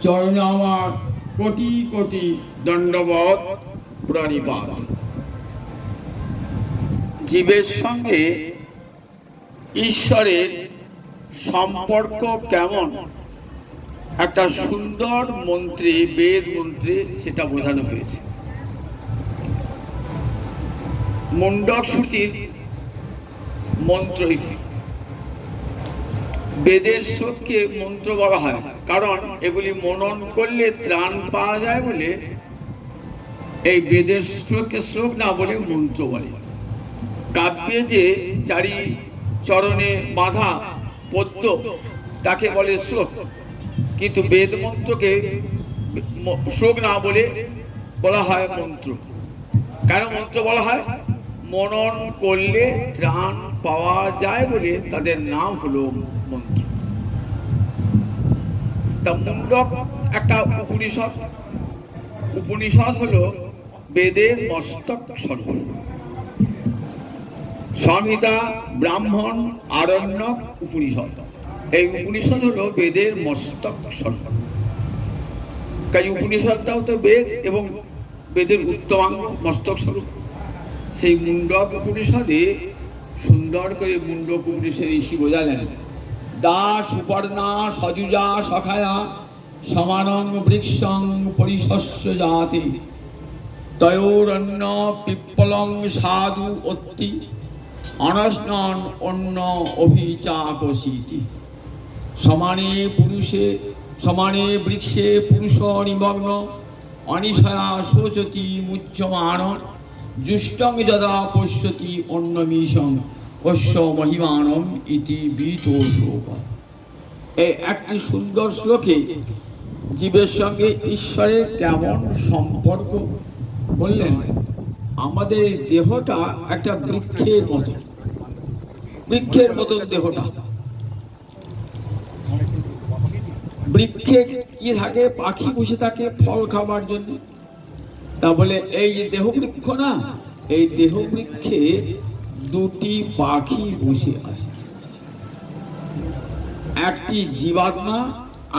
চরণে আমার কোটি কোটি দণ্ডবত প্রণিপাত। জীবের সঙ্গে ঈশ্বরের সম্পর্ক কেমন একটা সুন্দর মন্ত্রে, বেদ মন্ত্রে সেটা বোঝানো হয়েছে। মুন্ডক শ্রুতির মন্ত্র এটি। বেদের শ্লোককে মন্ত্র বলা হয় কারণ এগুলি মনন করলে ত্রাণ পাওয়া যায় বলে এই বেদের শ্লোককে শ্লোক না বলে মন্ত্র বলে। কাব্যে যে চারি চরণে বাঁধা পদ্য তাকে বলে শ্লোক, কিন্তু বেদ মন্ত্রকে শ্লোক না বলে বলা হয় মন্ত্র। কেন মন্ত্র বলা হয়? মনন করলে ত্রাণ পাওয়া যায় বলে তাদের নাম হলো মন্ত্র। তা মুন্ডক একটা উপনিষদ। উপনিষদ হলো বেদের মস্তক স্বরূপ। সংহিতা, ব্রাহ্মণ, আরণ্যক, উপনিষদ, এই উপনিষদ হলো বেদের মস্তক স্বরূপ। কাজে উপনিষদটাও তো বেদ এবং বেদের উত্তমাঙ্গ মস্তক স্বরূপ। সেই মুন্ডক উপনিষদে সুন্দর করে মুন্ডক উপনিষদে ঋষি বোঝালেন, দাস সুপর্ণা সজুজা সখায়া সমানং বৃক্ষং পরিশস্য জাতি তয়োরন্য পিপ্পলং সাধু অত্তি অনস্নন অন্য অভিচাকশীতি। সমানে বৃক্ষে পুরুষ নিমগ্ন অনিশয়া শোচতি মুচ্যমান জুষ্টং যদা পশ্যতি অন্যমীশং অশ্ব মহিমানম ইতি বিতো শোক। এই একটি সুন্দর শ্লোকে জীবের সঙ্গে ঈশ্বরের কেমন সম্পর্ক বললেন। আমাদের দেহটা একটা বৃক্ষের মতো, বৃক্ষের মতন দেহটা। বৃক্ষে কি থাকে? পাখি বসে থাকে ফল খাবার জন্য। তা বলে এই যে দেহ বৃক্ষ না, এই দেহ বৃক্ষে দুটি পাখি বসে আছে, একটি জীবাত্মা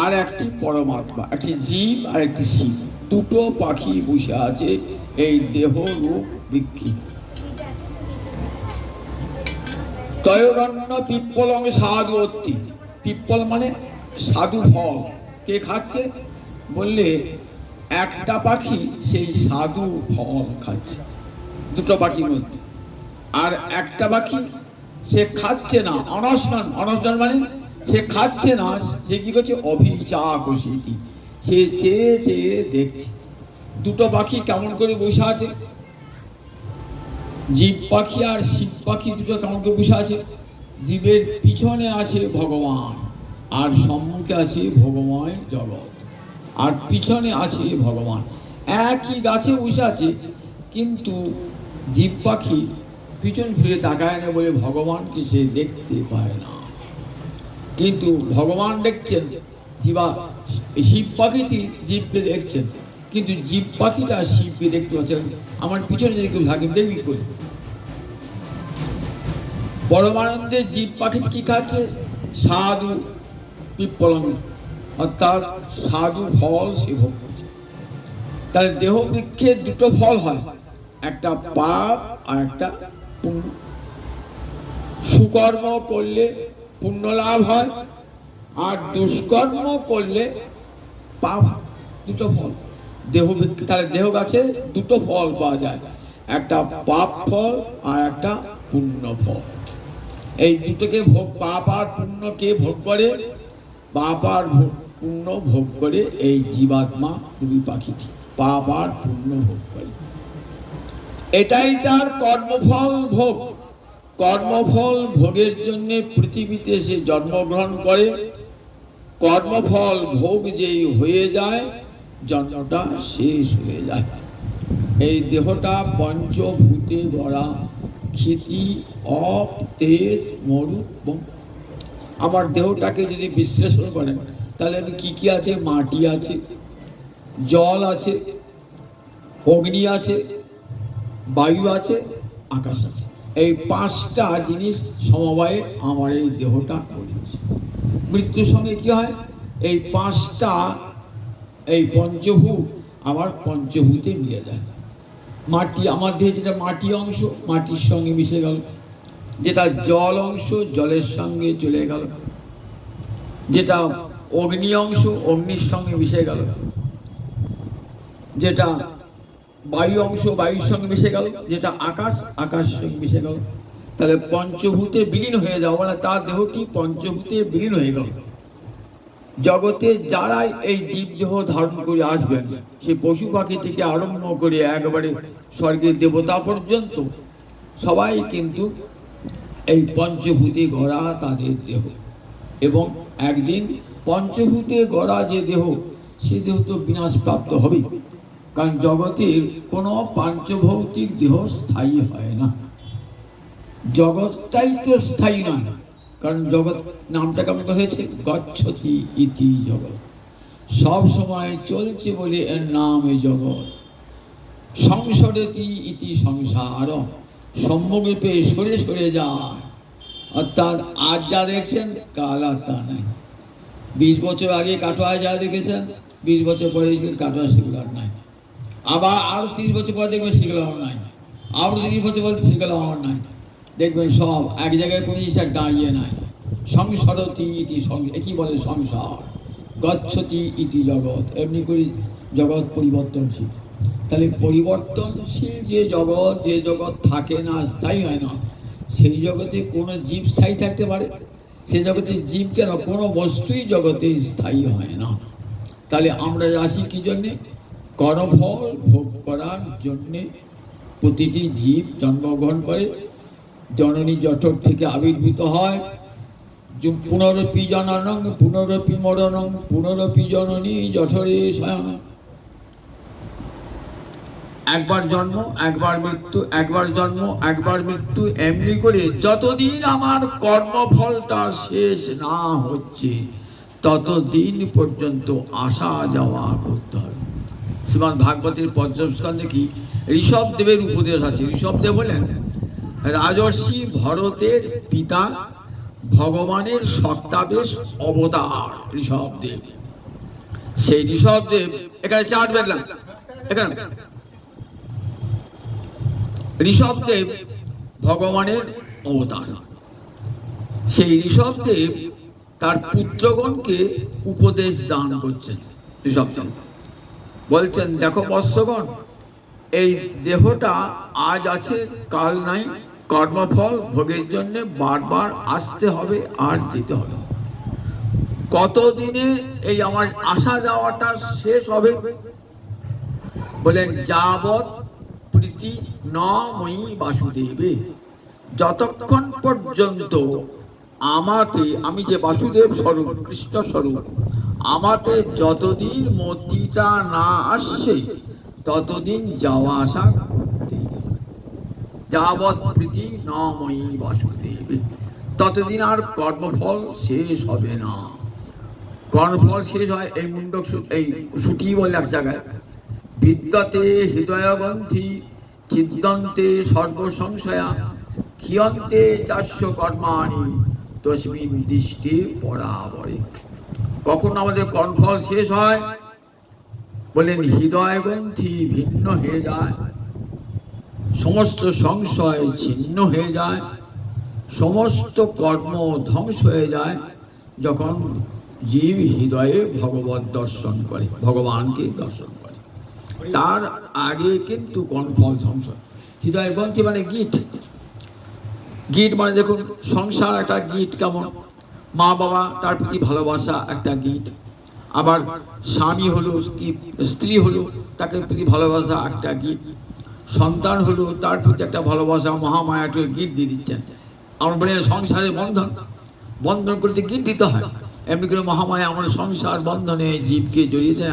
আর একটি পরমাত্মা, একটি জীব আর একটি শিব। দুটো পাখি বসে আছে এই দেহ রূপ বৃক্ষে। তয়োরণ্য পিপ্পলং সাধু অত্তি। পিপ্পল মানে সাধু ফল। কে খাচ্ছে? বললে একটা পাখি সেই সাধু ফল খাচ্ছে, দুটো পাখির মধ্যে। আর একটা পাখি সে খাচ্ছে না, অনশন। অনশন মানে সে খাচ্ছে না, সে কি করছে? অভিচাকশীতি, সে চেয়ে চেয়ে দেখছে। দুটো পাখি কেমন করে বসে আছে? জীব পাখি আর শিব পাখি দুটো কেমন করে বসে আছে? জীবের পিছনে আছে ভগবান, আর সম্মুখে আছে ভগময় জগৎ, আর পিছনে আছে ভগবান। একই গাছে বসে আছে, কিন্তু জীব পাখি পিছন ফিরে তাকায় না বলে ভগবানকে সে দেখতে পায় না। কিন্তু ভগবান দেখছেন, শিব পাখিটি জীবকে দেখছেন, কিন্তু জীব পাখিটা শিবকে দেখতে পাচ্ছেন। আমার পিছনে যদি কেউ থাকে দেখবি করে। পরমানন্দে জীব পাখিটি কি খাচ্ছে? সাধু পিপ্পলং, অর্থাৎ সাধু ফল সে ভোগ করছে। তাহলে দেহ বৃক্ষের দুটো ফল হয়, একটা পাপ আর একটা পুণ্য। সুকর্ম করলে পুণ্য লাভ হয়, আর দুষ্কর্ম করলে পাপ। দুটো ফল দেহ বৃক্ষ। তাহলে দেহ গাছে দুটো ফল পাওয়া যায়, একটা পাপ ফল আর একটা পুণ্য ফল। এই দুটোকে ভোগ, পাপ আর পুণ্যকে ভোগ করে, পাপ আর পুণ্য ভোগ করে এই জীবাত্মা রূপী পাখিটি পাপ আর পুণ্য ভোগ করে। এটাই তার কর্মফল ভোগ। কর্মফল ভোগের জন্য পৃথিবীতে সে জন্মগ্রহণ করে। কর্মফল ভোগ যেই হয়ে যায়, জন্মটা শেষ হয়ে যায়। এই দেহটা পঞ্চভূতে ভরা, ক্ষিতি, অপ, তেজ, মরু। আমার দেহটাকে যদি বিশ্লেষণ করেন তাহলে আমি কি কি আছে? মাটি আছে, জল আছে, অগ্নি আছে, বায়ু আছে, আকাশ আছে। এই পাঁচটা জিনিস সমবায়ে আমার এই দেহটা করেছে। মৃত্যুর সঙ্গে কি হয়? এই পাঁচটা এই পঞ্চভূত আবার পঞ্চভূতে মিলে যায়। মাটি, আমার দেহে যেটা মাটি অংশ মাটির সঙ্গে মিশে গেল, যেটা জল অংশ জলের সঙ্গে চলে গেল, যেটা অগ্নি অংশ অগ্নির সঙ্গে মিশে গেল, যেটা বায়ু অংশ বায়ুর সঙ্গে মিশে গেল, যেটা আকাশ আকাশের সঙ্গে মিশে গেল। তাহলে পঞ্চভূতে বিলীন হয়ে যাওয়া মানে তার দেহটি পঞ্চভূতে বিলীন হয়ে গেল। জগতে যারাই এই জীবদেহ ধারণ করে আসবেন, সে পশু পাখি থেকে আরম্ভ করে একবারে স্বর্গের দেবতা পর্যন্ত সবাই কিন্তু এই পঞ্চভূতে গড়া তাদের দেহ। এবং একদিন পঞ্চভূতে গড়া যে দেহ, সে দেহ তো বিনাশপ্রাপ্ত হবে, কারণ জগতের কোনো পাঞ্চভৌতিক দেহ স্থায়ী হয় না। জগৎটাই তো স্থায়ী নয়, কারণ জগৎ নামটা কেমন হয়েছে, গচ্ছতি ইতি জগৎ, সব সময় চলছে বলে এর নাম এই জগৎ। সংসরেতি ইতি সংসার, সম্যগ্রূপে সরে সরে যায়, অর্থাৎ আজ যা দেখছেন কাল আর তা নাই। 20 বছর আগে কাটোয়া যা দেখেছেন 20 বছর পরে কাটোয়া সেগুলো আর নাই, আবার আরো 30 বছর পরে দেখবেন সেগুলো আর নাই, আরো 30 বছর পরে সেগুলো আর নাই, দেখবেন সব এক জায়গায় কোনো জিনিস আর দাঁড়িয়ে নাই। সংসরতি ইতি একই বলে সংসার, গচ্ছতি ইতি জগৎ, এমনি করে জগৎ পরিবর্তনশীল। তাহলে পরিবর্তনশীল যে জগৎ থাকে না, স্থায়ী হয় না, সেই জগতে কোনো জীব স্থায়ী থাকতে পারে? সেই জগতে জীব কেন, কোনো বস্তুই জগতে স্থায়ী হয় না। তাহলে আমরা আসি কি জন্যে? কর্মফল ভোগ করার জন্যে প্রতিটি জীব জন্মগ্রহণ করে, জননী জঠর থেকে আবির্ভূত হয়। পুনরপি জননং পুনরপি মরণং পুনরপি জননী জঠরে শয়ন। একবার জন্ম একবার মৃত্যু, একবার জন্ম একবার মৃত্যু, এমনি করে যতদিন আমার কর্মফলটা শেষ না হচ্ছে ততদিন পর্যন্ত আসা যাওয়া করতে হবে। শ্রীমদ্ ভাগবতের পঞ্চম স্কন্ধে কি ঋষভদেবের উপদেশ আছে। ঋষভদেব হলেন রাজর্ষি ভরতের পিতা, ভগবানের সত্তাবেশ অবতার ঋষভদেব। সেই ঋষভদেব, এখানে চাঁদ দেখলাম, এখানে ঋষভদেব ভগবানের অবতার। সেই ঋষভদেব তার পুত্রগণকে উপদেশ দান করছেন। ঋষভদেব বলছেন, দেখো বৎসগণ, এই দেহটা আজ আছে কাল নাই, কর্মফল ভোগের জন্য বারবার আসতে হবে আর যেতে হবে। কতদিনে এই আমার আসা যাওয়াটা শেষ হবে? বলেন, যাবৎ প্রীতি ন ময়ি বাসুদেবে, যতক্ষণ পর্যন্ত আমাতে, আমি যে বাসুদেব স্বরূপ কৃষ্ণ স্বরূপ, আমাতে যতদিন মতিটা না আসছে ততদিন যাওয়া আসা করতে। যাবৎ প্রীতি ন ময়ি বাসুদেবে, ততদিন আর কর্মফল শেষ হবে না। কর্মফল শেষ হয় এই মুন্ডক, এই সুটি বলে এক জায়গায়, বিদ্যতে হৃদয়গ্রন্থি ছিদ্যন্তে সর্বসংশয়া ক্ষিয়ন্তে চাস্য কর্মাণি তস্মিন দৃষ্টির পরাবরে। কখন আমাদের কর্মফল শেষ হয়? বলেন, হৃদয়গ্রন্থি ভিন্ন হয়ে যায়, সমস্ত সংশয় ছিন্ন হয়ে যায়, সমস্ত কর্ম ধ্বংস হয়ে যায় যখন জীব হৃদয়ে ভগবত দর্শন করে, ভগবানকে দর্শন করে। তার আগে কিন্তু কর্মফল ধ্বংস। হৃদয় গ্রন্থি মানে গিট, গিট মানে দেখুন সংসার একটা গিট, কেমন মা বাবা তার প্রতি ভালোবাসা একটা গিট, আবার স্বামী হলো কি স্ত্রী হলো তাকে প্রতি ভালোবাসা একটা গিট, সন্তান হলো তার প্রতি একটা ভালোবাসা, মহামায়া একটা গিট দিয়ে দিচ্ছেন। আমরা বলি সংসারের বন্ধন, বন্ধন করতে গিট দিতে হয়। এমনি করে মহামায়া আমার সংসার বন্ধনে জীবকে জড়িয়েছে,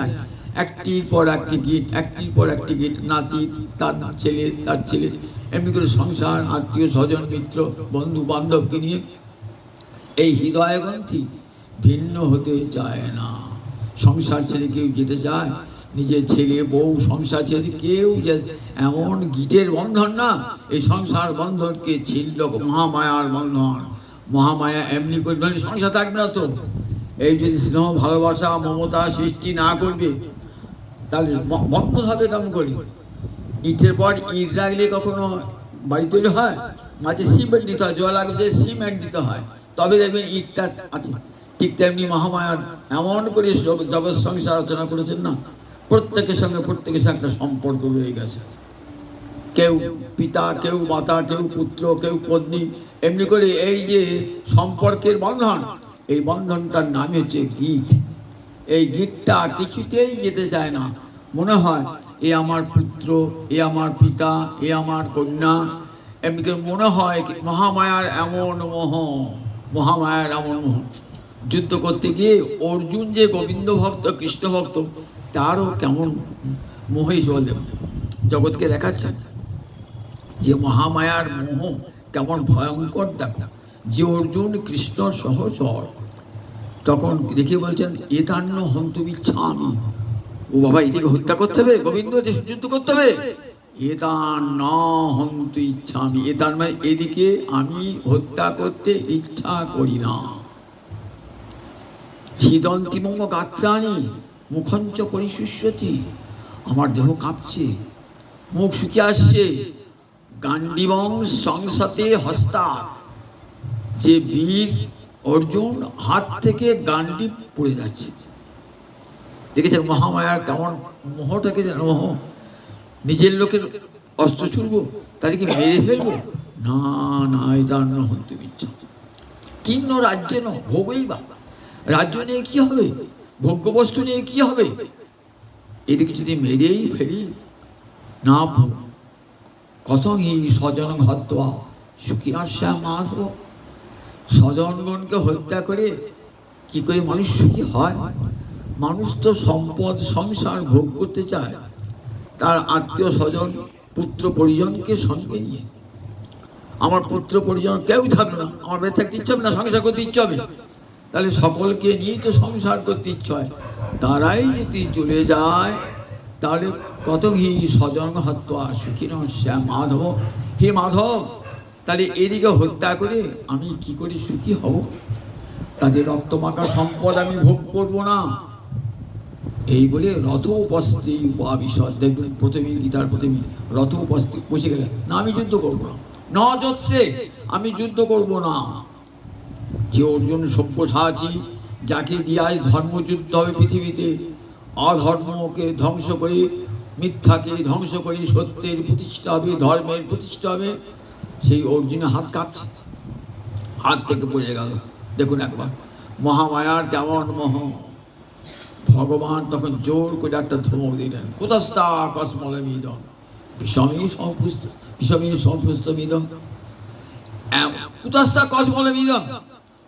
একটির পর একটি গিট, একটির পর একটি গিট, নাতি তার ছেলে তার ছেলে, এমনি করে সংসার, আত্মীয় স্বজন মিত্র বন্ধু বান্ধবকে নিয়ে এই হৃদয় গ্রন্থি ভিন্ন হতে চায় না। সংসার ছেড়ে কেউ যেতে চায়? নিজের ছেলে বউ সংসার ছেড়ে কেউ যে, এমন গিটের বন্ধন না, এই সংসার বন্ধনকে ছিন্ন মহামায়ার বন্ধন। মহামায়া এমনি করে সংসার থাকবে না তো। এই যদি স্নেহ ভালোবাসা মমতা সৃষ্টি না করবে, তাহলে বন্ধ হবে কেমন করি? ইটের পর ইট রাখলে কখনো বাড়ি তৈরি হয়? মাঝে সিমেন্ট দিতে হয়, জল লাগবে সিমেন্ট দিতে হয়, তবে দেখবেন ইটটা আছে। ঠিক তেমনি মহামায়ার এমন করে জগৎ সংসার আলোচনা করেছেন না, প্রত্যেকের সঙ্গে একটা সম্পর্ক রয়ে গেছে। কেউ পিতা, কেউ মাতা, কেউ পুত্র, কেউ পত্নী, এমনি করে এই যে সম্পর্কের বন্ধন, এই বন্ধনটার নাম হচ্ছে গীত। এই গীতটা কিছুতেই যেতে চায় না। মনে হয় এ আমার পুত্র, এ আমার পিতা, এ আমার কন্যা, এমনি করে মনে হয় মহামায়ার এমন মোহ, মহামায়ার এমন মোহ। যুদ্ধ করতে গিয়ে অর্জুন যে গোবিন্দ ভক্ত, কৃষ্ণ ভক্ত, তারও কেমন মোহে চলে জগৎকে দেখাচ্ছে যে মহামায়ার মোহ কেমন ভয়ঙ্কর। দেখো যে অর্জুন কৃষ্ণ সহচর, তখন দেখে বলছেন এতান্ন হন্তু ইচ্ছামি। ও বাবা, এদিকে হত্যা করতে হবে, গোবিন্দ যুদ্ধ করতে হবে, এতান ন হন্তু ইচ্ছামি। এতান মানে এদিকে আমি হত্যা করতে ইচ্ছা করি না। ছিদন্তি মম গাত্রাণি মুখঞ্চ পরিশুষ্যতি। আমার দেহ কাঁপছে, মুখ শুকিয়ে আসছে। গান্ডীবং সংসতে হস্তা, যে বীর অর্জুন হাত থেকে গান্ডীব পড়ে যাচ্ছে। দেখেছেন মহামায়ার কেমন মোহটা, দেখেছেন মোহ। নিজের লোকের অস্ত্র ছুড়বো, তাদেরকে মেরে ফেলবো, না না, এটা হন্তু ইচ্ছা। কিন্ন রাজ্য ন ভোগই বা, রাজ্য নিয়ে কি হবে, ভোগ্যবস্তু নিয়ে কি হবে, এদিকে যদি মেরেই ফেলি না, কথং হি স্বজন হত্যা সুখিনাস্যা মাধব। স্বজনগণকে হত্যা করে কি করে মানুষ সুখী হয়? মানুষ তো সম্পদ সংসার ভোগ করতে চায়, তার আত্মীয় স্বজন পুত্র পরিজনকে সঙ্গে নিয়ে। আমার পুত্র পরিজন কেউ থাকবে না, আমার বেঁচে থাকতে ইচ্ছে হবে না, সংসার করতে ইচ্ছে হবে, তাহলে সকলকে নিয়েই তো সংসার করতে ইচ্ছে হয়। তারাই যদি চলে যায়, তাহলে কত ঘি স্বজন হত্যা সুখিনস্যা মাধব। হে মাধব, তাহলে এদিকে হত্যা করে আমি কি করে সুখী হব? তাদের রক্তমাখা সম্পদ আমি ভোগ করব না। এই বলে রথ উপস্থিতি উপাবিশদ। দেখবেন প্রথমে গীতার প্রথমে রথ উপস্থিত বসে গেলেন, না আমি যুদ্ধ করবো না, ন যৎসে, আমি যুদ্ধ করব না। যে অর্জুন সব্যসাচী, যাকে দিয়ে আজ ধর্মযুদ্ধ হবে পৃথিবীতে, অধর্মকে ধ্বংস করে, মিথ্যাকে ধ্বংস করে সত্যের প্রতিষ্ঠা হবে, ধর্মের প্রতিষ্ঠা হবে, সেই অর্জুনের হাত কাঁপছে, হাত থেকে পড়ে গেল। দেখুন একবার মহামায়ার কেমন মোহ। ভগবান তখন জোর করে একটা ধমক দিলেন, কুতস্থা কসমলমিদং বিষমে সংপুস্তমিদং, কুতস্থা কসমলমিদং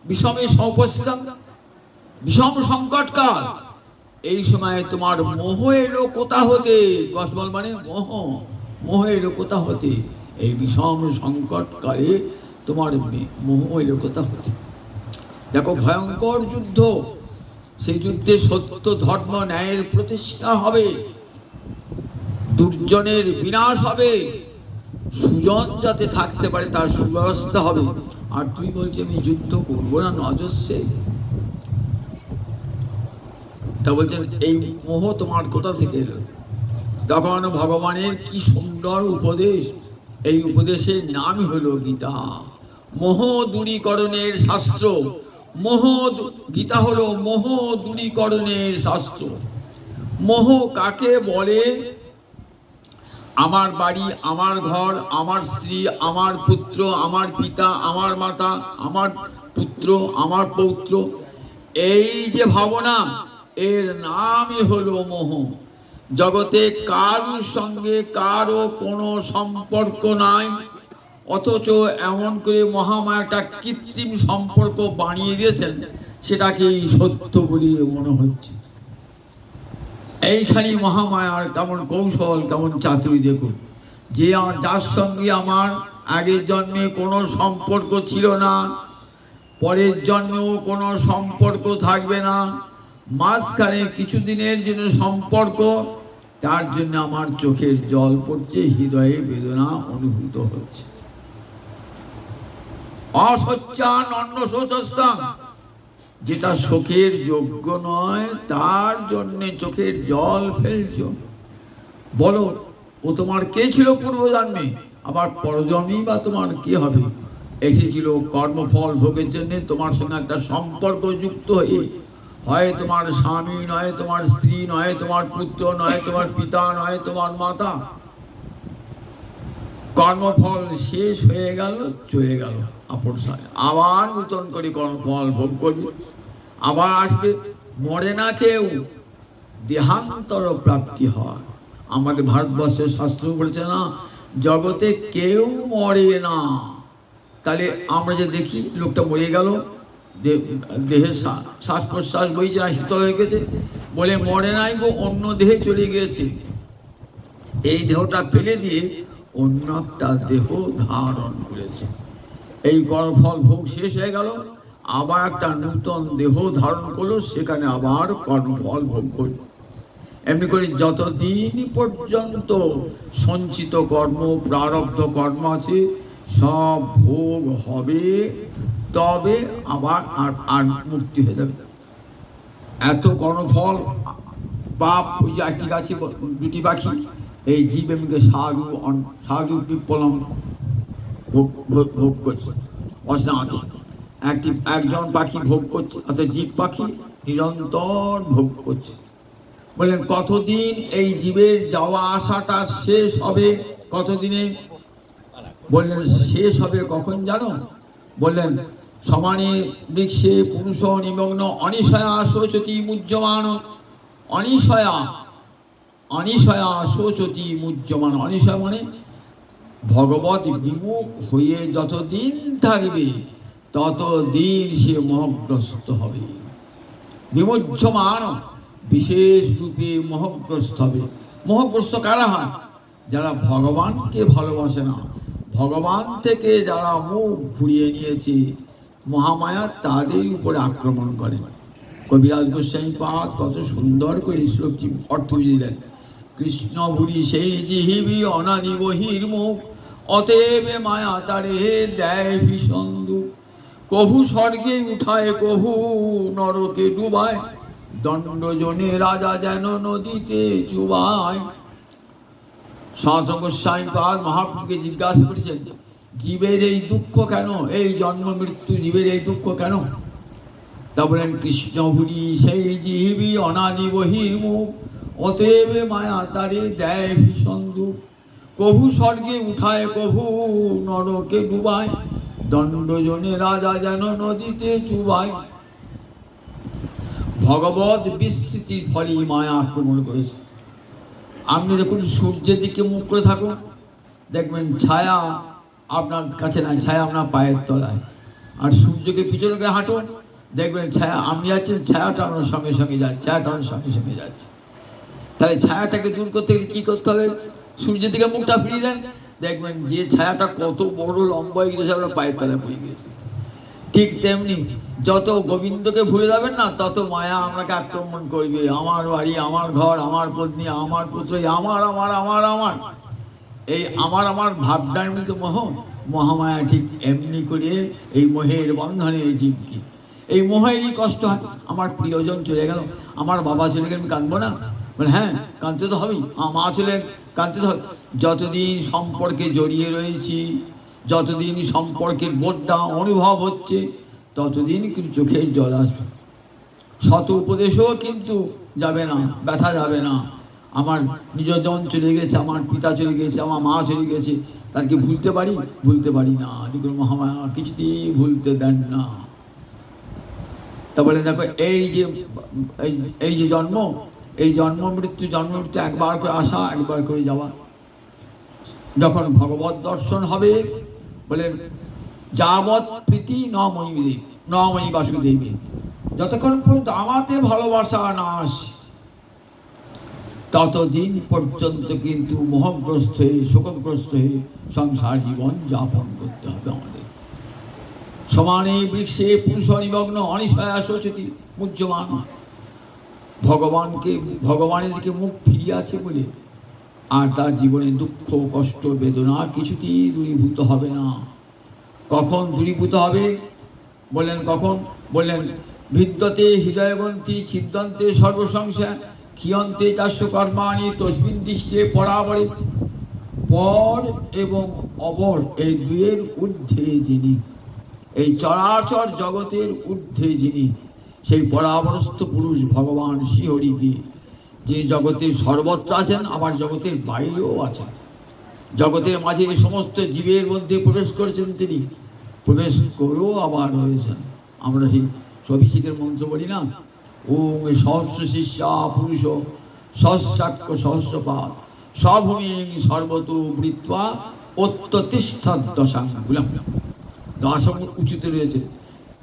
বিষমে সংপুস্তং। বিষম সংকটকাল, এই সময় তোমার মোহ এলো কোথা হতে? কসমল মানে মোহ, মোহ এলো কোথা হতে? এই বিষম সংকটকালে তোমার মোহ এলো কোথা হতে? দেখো ভয়ঙ্কর যুদ্ধ, সেই যুদ্ধে সত্য ধর্ম ন্যায়ের প্রতিষ্ঠা হবে, দুর্জনের বিনাশ হবে, সুজন যাতে থাকতে পারে তার সুব্যবস্থা হবে। আর তুই বলছি আমি যুদ্ধ করবো না নজস্বে, তা বলছেন এই মোহ তোমার কোথা থেকে এলো? তখন ভগবানের কি সুন্দর উপদেশ, এই উপদেশের নামই হলো গীতা। মোহ দূরীকরণের শাস্ত্র। মোহ, গীতা হলো মোহ দূরীকরণের শাস্ত্র। মোহ কাকে বলে? আমার বাড়ি, আমার ঘর, আমার স্ত্রী, আমার পুত্র, আমার পিতা, আমার মাতা, আমার পুত্র, আমার পৌত্র, এই যে ভাবনা, এর নামই হলো মোহ। জগতে কারোর সঙ্গে কারো কোনো সম্পর্ক নাই, অথচ এমন করে মহামায়া একটা কৃত্রিম সম্পর্ক বানিয়ে দিয়েছেন, সেটাকে সত্য বলে মনে হচ্ছে। এইখানে মহামায়ার কেমন কৌশল, কেমন চাতুরি দেখুন। যে যার সঙ্গে আমার আগের জন্মে কোনো সম্পর্ক ছিল না, পরের জন্মেও কোনো সম্পর্ক থাকবে না, মাঝখানে কিছুদিনের জন্য সম্পর্ক, তার জন্য আমার চোখের জল পড়ছে, হৃদয়ে বেদনা অনুভূত হচ্ছে। অসচ্চান অন্ন শোচস্তাং, যেটা শোকের যোগ্য নয় তার জন্য চোখের জল ফেলছো। বলো, ও তোমার কে ছিল পূর্বজন্মে, আবার পরজন্মেই বা তোমার কি হবে? এসেছিল কর্মফল ভোগের জন্য তোমার সঙ্গে একটা সম্পর্ক যুক্ত হয়ে, হয় তোমার স্বামী, নয় তোমার স্ত্রী, নয় তোমার পুত্র, নয় তোমার পিতা, নয় তোমার মাতা। কর্মফল শেষ হয়ে গেল, চলে গেল আপরসায়, আবার নূতন করে কর্মফল ভোগ করবে, আবার আসবে। মরে না কেউ, দেহান্তর প্রাপ্তি হয়। আমাদের ভারতবর্ষের শাস্ত্র বলেছে না, জগতে কেউ মরে না। তাহলে আমরা যে দেখি লোকটা মরে গেল, দেহের শ্বাস প্রশ্বাস বইছে না, শীতল হয়ে গেছে, বলে মরে নাই গো, অন্য দেহে চলে গিয়েছে। এই দেহটা ফেলে দিয়ে অন্য একটা দেহ ধারণ করেছে। এই কর্মফল ভোগ শেষ হয়ে গেল, আবার একটা নূতন দেহ ধারণ করলো, সেখানে আবার কর্মফল ভোগ করলো। এমনি করে যতদিন পর্যন্ত সঞ্চিত কর্ম, প্রারব্ধ কর্ম আছে, সব ভোগ হবে, তবে আবার আর মুক্তি হয়ে যাবে। এত কর্মফল পাপ, ওই যে একটি গাছে দুটি পাখি, এই জীব এমনিকে সাধু বিপ্লম ভোগ করছে, অসনা আছে। একজন পাখি ভোগ করছে, অর্থাৎ জীব পাখি নিরন্তর ভোগ করছে। বললেন কতদিন এই জীবের যাওয়া আসাটা শেষ হবে? কতদিনে? বললেন শেষ হবে কখন জানো? বললেন সমানে বৃক্ষে পুরুষ নিমগ্ন অনিশয়া শোচতি মুহ্যমান। অনিশয়া, অনিশয়া শোচতি মুহ্যমান। অনিশয় মানে ভগবত বিমুখ হয়ে যতদিন থাকবে ততদিন সে মোহগ্রস্ত হবে। বিমুহ্যমান, বিশেষ রূপে মোহগ্রস্ত হবে। মোহগ্রস্ত কারা হয়? যারা ভগবানকে ভালোবাসে না, ভগবান থেকে যারা মুখ ঘুরিয়ে নিয়েছে, মহামায়া তাদের উপরে আক্রমণ করে। কবিরাজ গোস্বামী পাদ কত সুন্দর করে শ্লোকটি অর্থ দিলেন। কৃষ্ণ ভুরি সেই জিহিবি অনাদি বহির মুখ, অতএব মায়া তারে দেয় ভীষণ দুঃখ। কভু স্বর্গে উঠায়, কভু নরকে ডুবায়, দণ্ডজনে রাজা যেন নদীতে চুবায়। সনাতন গোস্বামী পাদ মহাপ্রভুকে জিজ্ঞাসা করেছেন, জীবের এই দুঃখ কেন? এই জন্ম মৃত্যু জীবের এই দুঃখ কেন? তা বলেন কৃষ্ণ ভুরি সেই জিহিবি অনাদি বহির মুখ, অতএব মায়া তারে দেয় ভীষণ দুঃখ। কভু স্বর্গে উঠায়, কভু নরকে ডুবায়, দণ্ডজনে রাজা যেন নদীতে চুবায়। ভগবত বিস্মৃতির ফলে মায়া আক্রমণ করেছে। আপনি দেখুন, সূর্যের দিকে মুখ করে থাকুন, দেখবেন ছায়া আপনার কাছে নাই, ছায়া আপনার পায়ের তলায়। আর সূর্যকে পিছনে গিয়ে হাঁটুন, দেখবেন ছায়া, আপনি যাচ্ছেন, ছায়াটা আপনার সঙ্গে সঙ্গে যাচ্ছে, ছায়াটা আপনার সঙ্গে সঙ্গে যাচ্ছে। তাহলে ছায়াটাকে দূর করতে গেলে কী করতে হবে? সূর্যের দিকে মুখটা ফিরিয়ে দেন, দেখবেন যে ছায়াটা কত বড় লম্বা হয়ে গেছে, আপনার পায়ের তলায় পড়ে গেছে। ঠিক তেমনি যত গোবিন্দকে ভুলে যাবেন না, তত মায়া আপনাকে আক্রমণ করবে। আমার বাড়ি, আমার ঘর, আমার পত্নী, আমার পুত্র, আমার আমার আমার আমার এই আমার ভাবনার মতো মোহ, মহামায়া ঠিক এমনি করে এই মোহের বন্ধনে এই জীবকে, এই মোহেরই কষ্ট হয়। আমার প্রিয়জন চলে গেল, আমার বাবা চলে গেলে আমি কাঁদবো না? বলে হ্যাঁ, কাঁদতে তো হবেই। মা চলে, কাঁদতে তো হবে। যতদিন সম্পর্কে জড়িয়ে রয়েছি, যতদিন সম্পর্কের বোধটা অনুভব হচ্ছে, ততদিন কিন্তু চোখের জল আসবে। শত উপদেশও কিন্তু যাবে না, ব্যথা যাবে না। আমার নিজজন চলে গেছে, আমার পিতা চলে গেছে, আমার মা চলে গেছে, তাদেরকে ভুলতে পারি? ভুলতে পারি না। দেখুন মহামায়া কিছুতেই ভুলতে দেন না। তারপরে দেখো এই যে জন্ম, এই জন্ম মৃত্যু একবার করে আসা, একবার করে যাওয়া। যখন ভগবত দর্শন হবে, বলে যাবৎ প্রীতি নময়ী বাসুদেবী, যতক্ষণ পর্যন্ত আমাতে ভালোবাসা না আসে, ততদিন পর্যন্ত কিন্তু মোহগ্রস্ত হয়ে, শোকগ্রস্ত হয়ে সংসার জীবন যাপন করতে হবে আমাদের। সমানে বৃক্ষে পুরুষ নিমগ্ন অনিশয়া শোচতি মুহ্যমান। ভগবানের দিকে মুখ ফিরিয়ে আছে বলে আর তার জীবনে দুঃখ, কষ্ট, বেদনা কিছুতেই দূরীভূত হবে না। কখন দূরীভূত হবে? বললেন কখন? বললেন বিদ্যতে হৃদয়গ্রন্থি ছিদ্যন্তে সর্বসংশয় ক্ষিয়ন্তে চাস্য কর্মাণি তস্মিন দৃষ্টে পরাবরে। পর এবং অপর এই দুয়ের ঊর্ধ্বে যিনি, এই চরাচর জগতের ঊর্ধ্বে যিনি, সেই পরাবরস্থ পুরুষ ভগবান শ্রীহরিকে, যে জগতের সর্বত্র আছেন আবার জগতের বাইরেও আছেন। জগতের মাঝে সমস্ত জীবের মধ্যে প্রবেশ করেছেন তিনি, প্রবেশ করেও আবার রয়েছেন। আমরা সেই সবিশিকের মন্ত্র বলি না, ওম সহস্র শিষ্যা পুরুষ সহস্রাক্ষ সহস্রপাদ সভূমি সর্বত বৃত্বা অত্যতিষ্ঠা দশাং। বললাম দশম উঁচুতে রয়েছে,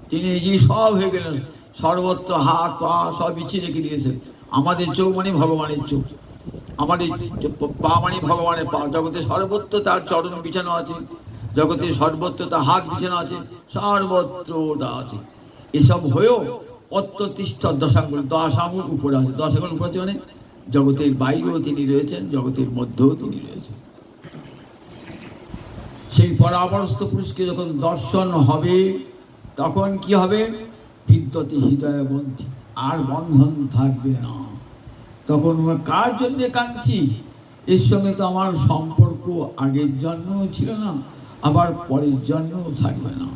তিনি নিজেই সব হয়ে গেলেন, সর্বত্র হাত পা সব বিছিয়ে রেখে দিয়েছেন। আমাদের চোখ মানে ভগবানের চোখ, আমাদের পা মানে ভগবানের পা। জগতে সর্বত্র তার চরণ বিছানো আছে, জগতের সর্বত্র তার হাত বিছানো আছে, সর্বত্র তা আছে। এসব হয়েও অত্যতিষ্ঠা দশাঙ্গুল, 10 আঙুল উপরে আছে। 10 আঙুল উপরে আছে মানে জগতের বাইরেও তিনি রয়েছেন, জগতের মধ্যেও তিনি রয়েছেন। সেই পরাবরস্থ পুরুষকে যখন দর্শন হবে তখন কি হবে? বিদ্যতে হৃদয় বন্ধি, আর বন্ধন থাকবে না। তখন কার জন্য কাঁদছি? এর সঙ্গে তো আমার সম্পর্ক আগের জন্মও ছিল না, আবার পরের জন্মও থাকবে না।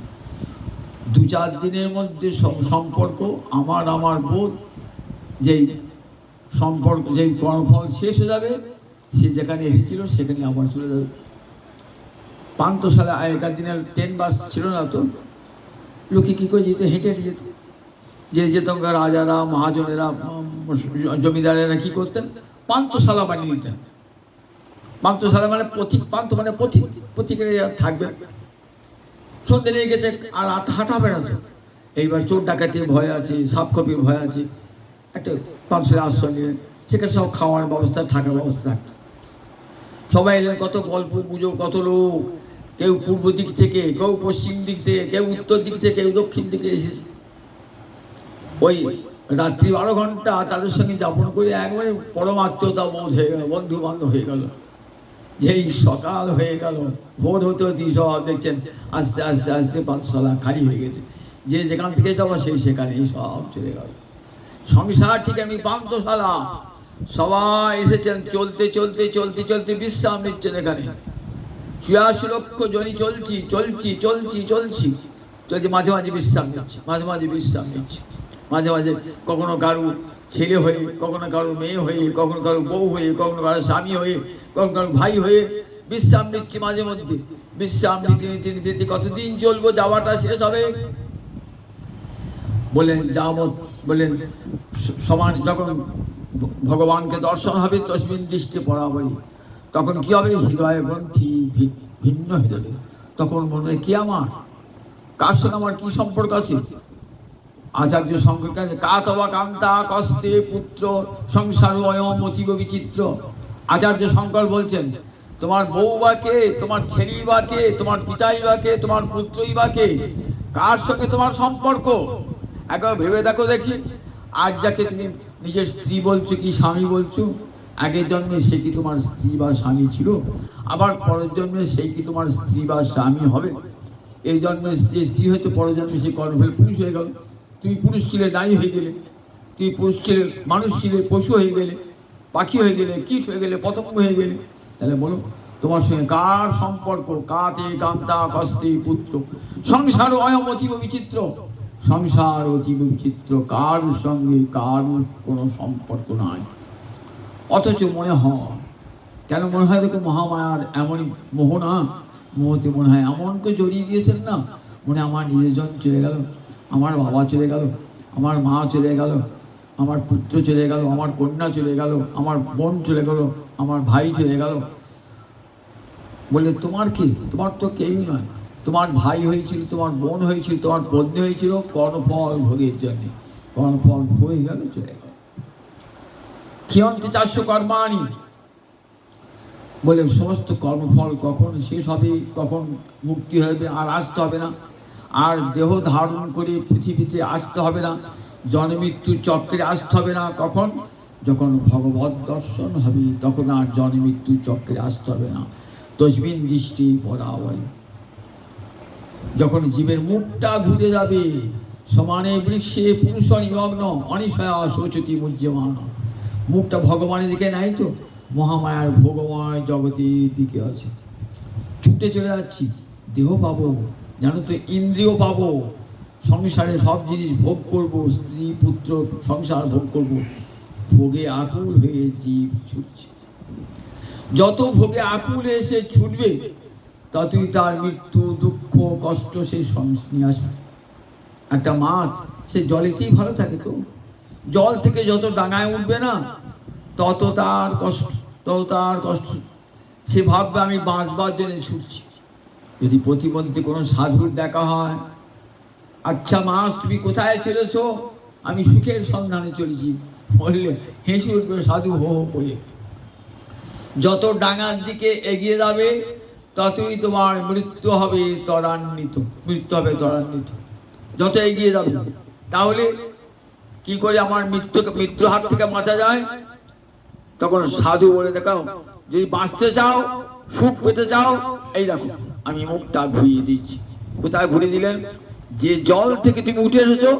2-4 দিনের মধ্যে সম্পর্ক আমার বোধ, যেই সম্পর্ক, যেই কর্মফল শেষ হয়ে যাবে, সে যেখানে এসেছিল সেখানে আবার চলে যাবে। পান্থশালা আগেকার দিনের ট্রেন বাস ছিল না, তো লোকে কী করে যেত? হেঁটে হেঁটে যেত। যে যেত রাজারা, মহাজনেরা, জমিদারেরা কী করতেন? পান্থশালা বানিয়ে দিতেন। পান্থশালা মানে পথিক, পান্থ মানে পথিক, পথিকের থাকবে। সন্ধ্যে লেগে গেছে আর হাঁটা হবে না তো, এইবার চোর ডাকাতির ভয় আছে, সাপখোপের ভয় আছে, একটা পান্থশালা আশ্রয় নিলেন, সেখানে সব খাওয়ার ব্যবস্থা, থাকার ব্যবস্থা থাকতো। সবাই এলেন, কত গল্প গুজব, কত লোক, কেউ পূর্ব দিক থেকে, কেউ পশ্চিম দিক থেকে, কেউ উত্তর দিক থেকে, কেউ দক্ষিণ দিকে এসেছে। ওই রাত্রি 12 ঘন্টা তাদের সঙ্গে যাপন করে একবারে পরম আত্মীয়তা বোধ হয়ে গেল, বন্ধু বান্ধব হয়ে গেল। যেই সকাল হয়ে গেল, ভোর হতে হতে সব দেখছেন আস্তে আস্তে আস্তে পাঠশালা খালি হয়ে গেছে। যে যেখান থেকে যাবো সেই সেখানেই সব চলে গেল। সংসার ঠিক আমি পান্থশালা, সবাই এসেছেন, চলতে চলতে চলতে চলতে বিশ্রাম নিচ্ছেন। এখানে ৮৬ লক্ষ জনই চলছি চলছি চলছি চলছি চলছি, মাঝে মাঝে বিশ্রাম নিচ্ছি, মাঝে মাঝে বিশ্রাম নিচ্ছি, মাঝে মাঝে কখনো কারো ছেলে হয়ে, কখনো কারো মেয়ে হয়ে, কখনো কারো বউ হয়ে, কখনো কারো স্বামী হয়ে, কখনো কারো ভাই হয়ে বিশ্রাম নিচ্ছি। মাঝে মধ্যে বিশ্রাম নিতে নিতে নিতে নিতে কতদিন চলবো? যাওয়াটা শেষ হবে। বলেন যাবত, বলেন সমান যখন ভগবানকে দর্শন হবে তসমিন দৃষ্টি পরাবরী, তখন কি হবে? হৃদয় গ্রন্থি ভিন্ন হয়ে যাবে। তখন মনে হয় কি আমার, কার সঙ্গে আমার কি সম্পর্ক আছে? আচার্য শঙ্কর কাছে কাতবা কান্তা কস্তে পুত্র সংসার অয়ম অতীব বিচিত্র। আচার্য শঙ্কর বলছেন, তোমার বউ বা কে, তোমার ছেলেই বা কে, তোমার পিতাই বা কে, তোমার পুত্রই বা কে, কার সঙ্গে তোমার সম্পর্ক? একবার ভেবে দেখো দেখি। আজ যাকে তুমি নিজের স্ত্রী বলছো কি স্বামী বলছো, আগের জন্মে সে কি তোমার স্ত্রী বা স্বামী ছিল? আবার পরের জন্মে সেই কি তোমার স্ত্রী বা স্বামী হবে? এই জন্মে যে স্ত্রী হয়তো পরের জন্মে সে কর্মফল পুরুষ হয়ে গেল। তুমি পুরুষ ছিলে, নারী হয়ে গেলে। তুমি পুরুষ ছিলে, মানুষ ছিলে, পশু হয়ে গেলে, পাখি হয়ে গেলে, কীট হয়ে গেলে, পতঙ্গ হয়ে গেলে। তাহলে বলো তোমার সঙ্গে কার সম্পর্ক? কাতে কান্তা কস্তে পুত্র সংসার অয়ম অতীব বিচিত্র। সংসার অতীব বিচিত্র, কার সঙ্গে কার কোনো সম্পর্ক নাই। অথচ মনে হয়, কেন মনে হয় দেখো, মহামায়ার এমনই মোহনা, মোহতে মনে হয় এমনকে জড়িয়ে দিয়েছেন না, মনে আমার নিজের চলে গেল, আমার বাবা চলে গেল, আমার মা চলে গেল, আমার পুত্র চলে গেল, আমার কন্যা চলে গেল, আমার বোন চলে গেল, আমার ভাই চলে গেল। বলে তোমার কি? তোমার তো কেউই নয়। তোমার ভাই হয়েছিল, তোমার বোন হয়েছিল, তোমার পত্নী হয়েছিল কর্মফল ভোগের জন্য। কর্মফল হয়ে গেল, চলে গেল। ক্ষিয়ন্তে চাস্য কর্মাণি, বলে সমস্ত কর্মফল কখন শেষ হবে, কখন মুক্তি হবে, আর আসতে হবে না, আর দেহ ধারণ করে পৃথিবীতে আসতে হবে না, জন্মমৃত্যু চক্রে আসতে হবে না। কখন? যখন ভগবত দর্শন হবে, তখন আর জন্মমৃত্যু চক্রে আসতে হবে না। তসমিন দৃষ্টি বরাবরী, যখন জীবের মুখটা ঘুরে যাবে, সমানে বৃক্ষে পুরুষ নিমগ্ন অনিশয়া শোচতি মুজ্যমান। মুখটা ভগবানের দিকে নাই তো, মহামায়ার ভোগময় জগতের দিকে আছে। ছুটে চলে যাচ্ছি, দেহ পাবো, জানো তো, ইন্দ্রিয় পাবো, সংসারে সব জিনিস ভোগ করব, স্ত্রী পুত্র সংসার ভোগ করব। ভোগে আকুল হয়ে জীব ছুটছে। যত ভোগে আকুল এসে ছুটবে ততই তার মৃত্যু, দুঃখ, কষ্ট সে নিয়ে আসবে। একটা মাছ সে জলেতেই ভালো থাকে, তো জল থেকে যত ডাঙায় উঠবে না তত তার কষ্ট। সে ভাববে আমি বাঁচবার জন্য ছুটছি। যদি প্রতিমধ্যে কোনো সাধুর দেখা হয়, আচ্ছা মাছ তুমি কোথায় চলেছ? আমি সুখের সন্ধানে চলেছি বললে হেসে উঠবে সাধু হো হো করে। যত ডাঙার দিকে এগিয়ে যাবে ততই তোমার মৃত্যু হবে ত্বরান্বিত। যত এগিয়ে যাবে। তাহলে কি করে আমার মৃত্যুর হাত থেকে বাঁচা যায়? তখন সাধু বলে, দেখাও, যদি বাঁচতে চাও, সুখ পেতে চাও, এই দেখো আমি মুখটা ঘুরিয়ে দিচ্ছি। কোথায় ঘুরিয়ে দিলেন? যে জল থেকে তুমি উঠে এসেছো,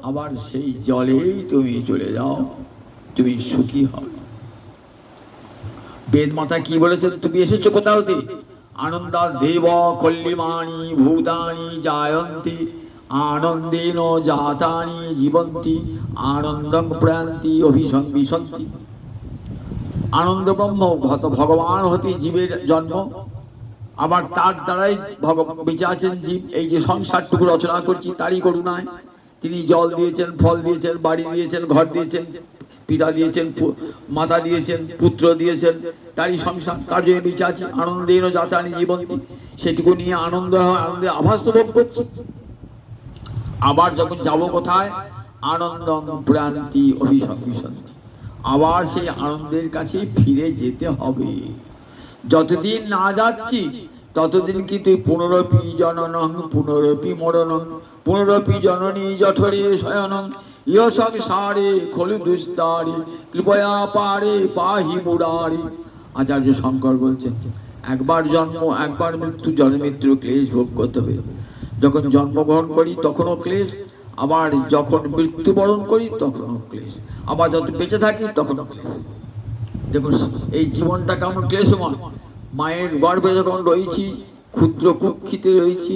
আবার সেই জলেই তুমি চলে যাও, তুমি সুখী হবে। বেদ মাতা কি বলেছেন? তুমি এসেছো কোথা হতে? আনন্দা দেব কল্লিমানি ভূতানি জায়ন্তি আনন্দেন জাতানি জীবন্তি আনন্দং প্রয়ান্তি অভিসন্তি। আনন্দ ব্রহ্ম ভগবান হতে জীবের জন্ম, আবার তার দ্বারাই বেঁচে আছেন জীব। এই যে সংসারটুকু রচনা করছি তারই করুণায় তিনি জল দিয়েছেন, ফল দিয়েছেন, বাড়ি দিয়েছেন, ঘর দিয়েছেন, পিতা দিয়েছেন, মাতা দিয়েছেন, পুত্র দিয়েছেন, তারই সংসার, তার জন্য বেঁচে আছে। আনন্দেন জাতানি জীবন্তি, সেটুকু নিয়ে আনন্দ হয়, আনন্দে আভাস তো ভোগ করছি। আবার যখন যাব কোথায়? আনন্দং প্রয়ান্তি অভিসন্তি, আবার সেই আনন্দের কাছে ফিরে যেতে হবে। যতদিন না যাচ্ছি ততদিন কিন্তু পুনরপি জননং পুনরপি মরণং পুনরপি জননী জঠরে শয়নং ইহ সংসারে খলু দুস্তারে কৃপয়া পারে পাহি মুরারে। আচার্য শঙ্কর বলছেন, একবার জন্ম, একবার মৃত্যু, জন্মমৃত্যুর ক্লেশ ভোগ করতে হবে। যখন জন্মগ্রহণ করি তখনও ক্লেশ, আবার যখন মৃত্যুবরণ করি তখনও ক্লেশ, আবার যত বেঁচে থাকি তখনও ক্লেশ। দেখুন এই জীবনটা কেমন ক্লেশময়। মায়ের গর্ভে যখন রয়েছি, ক্ষুদ্র কুক্ষিতে রয়েছি,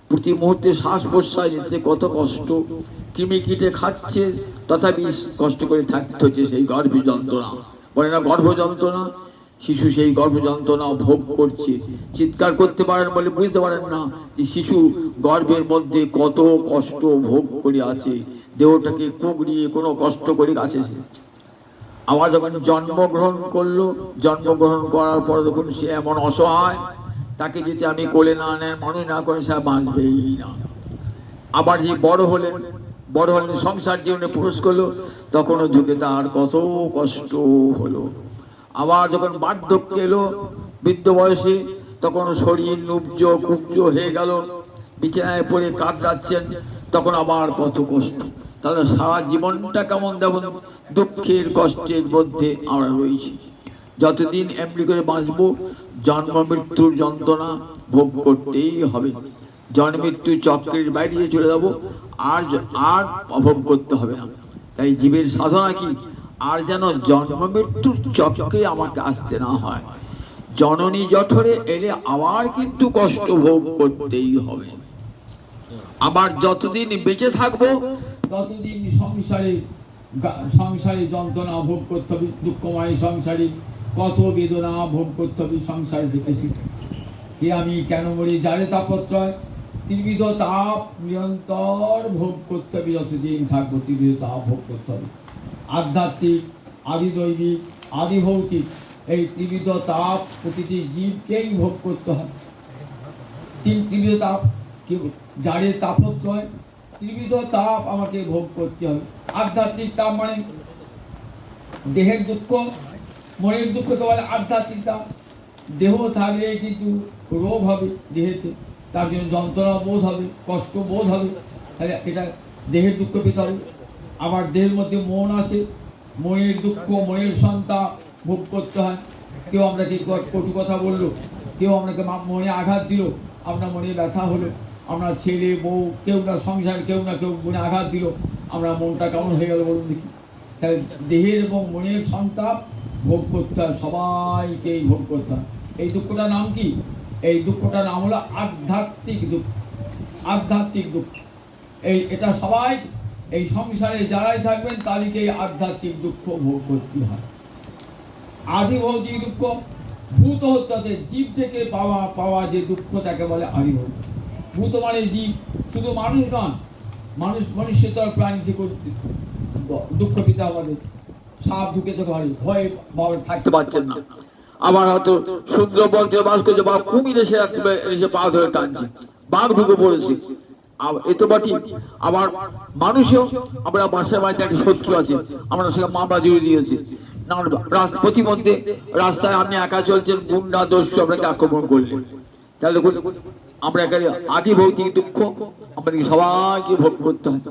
প্রতি মুহূর্তে শ্বাস প্রশ্বাস নিতে কত কষ্ট, কৃমি কীটে খাচ্ছে, তথাপি কষ্ট করে থাকতে হচ্ছে। সেই গর্ভ যন্ত্রণা, বলে না গর্ভ যন্ত্রণা, শিশু সেই গর্ভ যন্ত্রণা ভোগ করছে। চিৎকার করতে পারেন বলে বুঝতে পারেন না যে শিশু গর্ভের মধ্যে কত কষ্ট ভোগ করে আছে, দেহটাকে কুঁকড়িয়ে কোনো কষ্ট করে আছে। আবার যখন জন্মগ্রহণ করলো, জন্মগ্রহণ করার পর যখন সে এমন অসহায়, তাকে যদি আমি কোলে না নেন, মানুষ না করে, সে বাঁচবেই না। আবার যে বড় হলেন সংসার জীবনে প্রবেশ করলো, তখনও ঢুকে তার কত কষ্ট হলো। আবার যখন বার্ধক্য এলো, বৃদ্ধ বয়সে, তখন শরীর নুব্জ কুব্জ হয়ে গেল, বিছানায় পড়ে কাতরাচ্ছেন, তখন আবার কত কষ্ট। তাহলে সারা জীবনটা কেমন যেমন দুঃখের কষ্টের মধ্যে আমরা রয়েছি। যতদিন এমনি করে বাঁচবো, জন্ম মৃত্যুর যন্ত্রণা ভোগ করতেই হবে। জন্ম মৃত্যু চক্রের বাইরে চলে যাবো, আর ভোগ করতে হবে না। তাই জীবের সাধনা কি? আর যেন জন্ম মৃত্যুর চক্রে আমাকে আসতে না হয়। জননী জঠরে এলে আবার কিন্তু কষ্ট ভোগ করতেই হবে। আবার যতদিন বেঁচে থাকবো ততদিন সংসারে যন্ত্রণা ভোগ করতে হবে। দুঃখময় সংসারে কত বেদনা ভোগ করতে হবে। সংসারে দেখেছি কে আমি কেন মরি, যারে তাপত্রয়, ত্রিবিধ তাপ নিরন্তর ভোগ করতে হবে। যতদিন থাকবো ত্রিবিধ তাপ ভোগ করতে হবে। আধ্যাত্মিক, আদিদৈবিক, আদিভৌতিক, এই ত্রিবিধ তাপ প্রতিটি জীবকেই ভোগ করতে হয়। ত্রিবিধ তাপ, যারে তাপত্রয়, ত্রিবিধ তাপ আমাকে ভোগ করতে হবে। আধ্যাত্মিক তাপ মানে দেহের দুঃখ, মনের দুঃখকে বলে আধ্যাত্মিক তাপ। দেহ থাকলে কিন্তু রোগ হবে দেহেতে, তার জন্য যন্ত্রণা বোধ হবে, কষ্ট বোধ হবে, তাহলে এটা দেহের দুঃখ পেতে হবে। আবার দেহের মধ্যে মন আছে, মনের দুঃখ, মনের সন্তাপ ভোগ করতে হয়। কেউ আপনাকে কটু কথা বললো, কেউ আপনাকে মনে আঘাত দিল, আপনার মনে ব্যথা হলো, আমরা ছেলে বউ কেউ না সংসার কেউ না কেউ মনে আঘাত দিল, আমরা মনটা কেমন হয়ে গেল বলুন দেখি। তাহলে দেহের এবং মনের সন্তাপ ভোগ করতে হয়, সবাইকেই ভোগ করতে হয়। এই দুঃখটার নাম কি? এই দুঃখটার নাম হলো আধ্যাত্মিক দুঃখ। আধ্যাত্মিক দুঃখ এটা সবাই এই সংসারে যারাই থাকবেন তাদেরকে এই আধ্যাত্মিক দুঃখ ভোগ করতে হয়। আদিভৌতিক দুঃখ ভূত হত্যাতে জীব থেকে পাওয়া যে দুঃখ তাকে বলে আদিভৌতিক। ভূত মানে জীব, শুধু মানুষ নয়, মনুষ্যতর প্রাণী থেকে দুঃখ পেতে আমাদের। সাপ ঢুকেছে ঘরে, ভয়ে থাকতে পারছেন না, আবার হয়তো সুন্দরবন থেকে বাস করছে বা কুমির এসে পা ধরে টানছে, বাঘ ঢুকে পড়েছে, এ তো বাটি। আবার মানুষেও আমরা বাসার বাড়িতে একটা শত্রু আছে, আমরা সেটা মামলা জুড়ে দিয়েছি। প্রতিমধ্যে রাস্তায় আপনি একা চলছেন, গুন্ডা দস্যু আপনাকে আক্রমণ করলে, তাহলে আমরা এখানে আদি ভৌতিক দুঃখ আমাদেরকে সবাইকে ভোগ করতে হয়।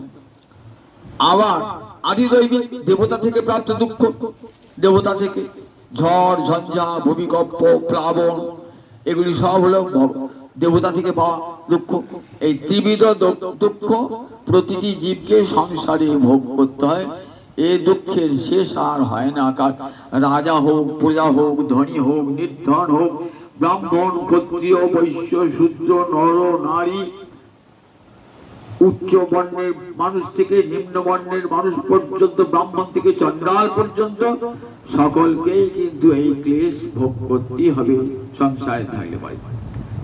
আবার আদি দৈবিক দেবতা থেকে প্রাপ্ত দুঃখ, দেবতা থেকে ঝড় ঝঞ্ঝা ভূমিকম্প প্লাবন এগুলি সব হলো দেবতা থেকে পাওয়া দুঃখ। এই ত্রিবিধ দুঃখ প্রতিটি জীবকে সংসারে ভোগ করতে হয়। এই দুঃখের শেষ আর হয় না। রাজা হোক, প্রজা হোক, ধনী হোক, নির্ধন হোক, ব্রাহ্মণ ক্ষত্রিয় বৈশ্য শূদ্র নর নারী, উচ্চ বর্ণের মানুষ থেকে নিম্ন বর্ণের মানুষ পর্যন্ত, ব্রাহ্মণ থেকে চন্ডাল পর্যন্ত সকলকেই কিন্তু এই ক্লেশ ভোগ করতেই হবে সংসারে থাকলে পারে।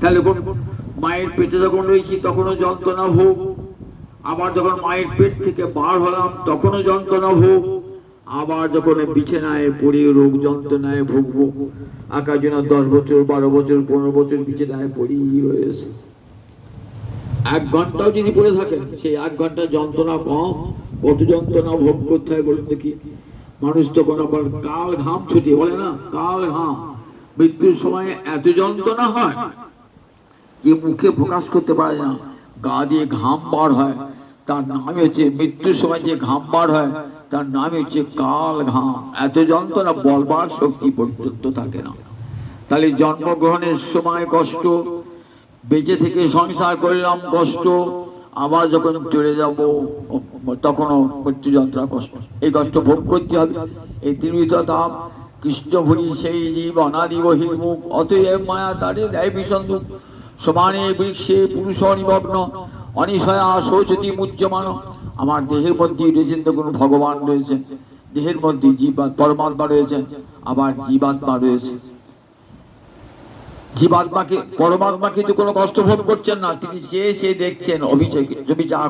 তাহলে মায়ের পেটে যখন রয়েছি তখনও যন্ত্রণা ভোগ, আবার যখন মায়ের পেট থেকে বার হলাম তখনও যন্ত্রণা ভোগ, আবার যখন বিছানায় পড়ে রোগ যন্ত্রণায় ভুগবো। আকার জন্য 10 বছর 12 বছর 15 বছর বিছানায় পড়েই রয়েছে। 1 ঘন্টাও যদি পড়ে থাকেন, সেই 1 ঘন্টা যন্ত্রণা কম, কত যন্ত্রণা ভোগ করতে হয় বলুন দেখি। মানুষ তখন আবার কাল ঘাম ছুটিয়ে বলে না, কাল ঘাম, মৃত্যুর সময় এত যন্ত্রণা হয় যে মুখে প্রকাশ করতে পারে না, গা দিয়ে ঘাম বার হয়, তার নামই হচ্ছে মৃত্যুর সময় যে ঘাম বার হয় তার নামই হচ্ছে কাল ঘাম। এত যন্ত্রণা বলবার শক্তি পর্যন্ত থাকে না। তাহলে জন্মগ্রহণের সময় কষ্ট, বেঁচে থেকে সংসার করলাম কষ্ট, আবার যখন চলে যাব তখনও মৃত্যু যন্ত্রণা কষ্ট, এই কষ্ট ভোগ করতে হবে। এই ত্রিবিধ তাপ কৃষ্ণ ভুলি সেই জীব অনাদি বহির্মুখ, অতএব মায়া তারে দেয় ভীষণ দুঃখ। সমানে বৃক্ষে পুরুষ নিমগ্ন, অনিশয়া শোচতি মুহ্যমান। আমার দেহের মধ্যে রয়েছেন দেখুন ভগবান রয়েছেন, দেহের মধ্যে পরমাত্মা রয়েছেন, আবার জীবাত্মা রয়েছে। জীবাত্মাকে পরমাত্মা কিন্তু কোনো কষ্ট ভোগ করছেন না, তিনি সে দেখছেন অভিযোগ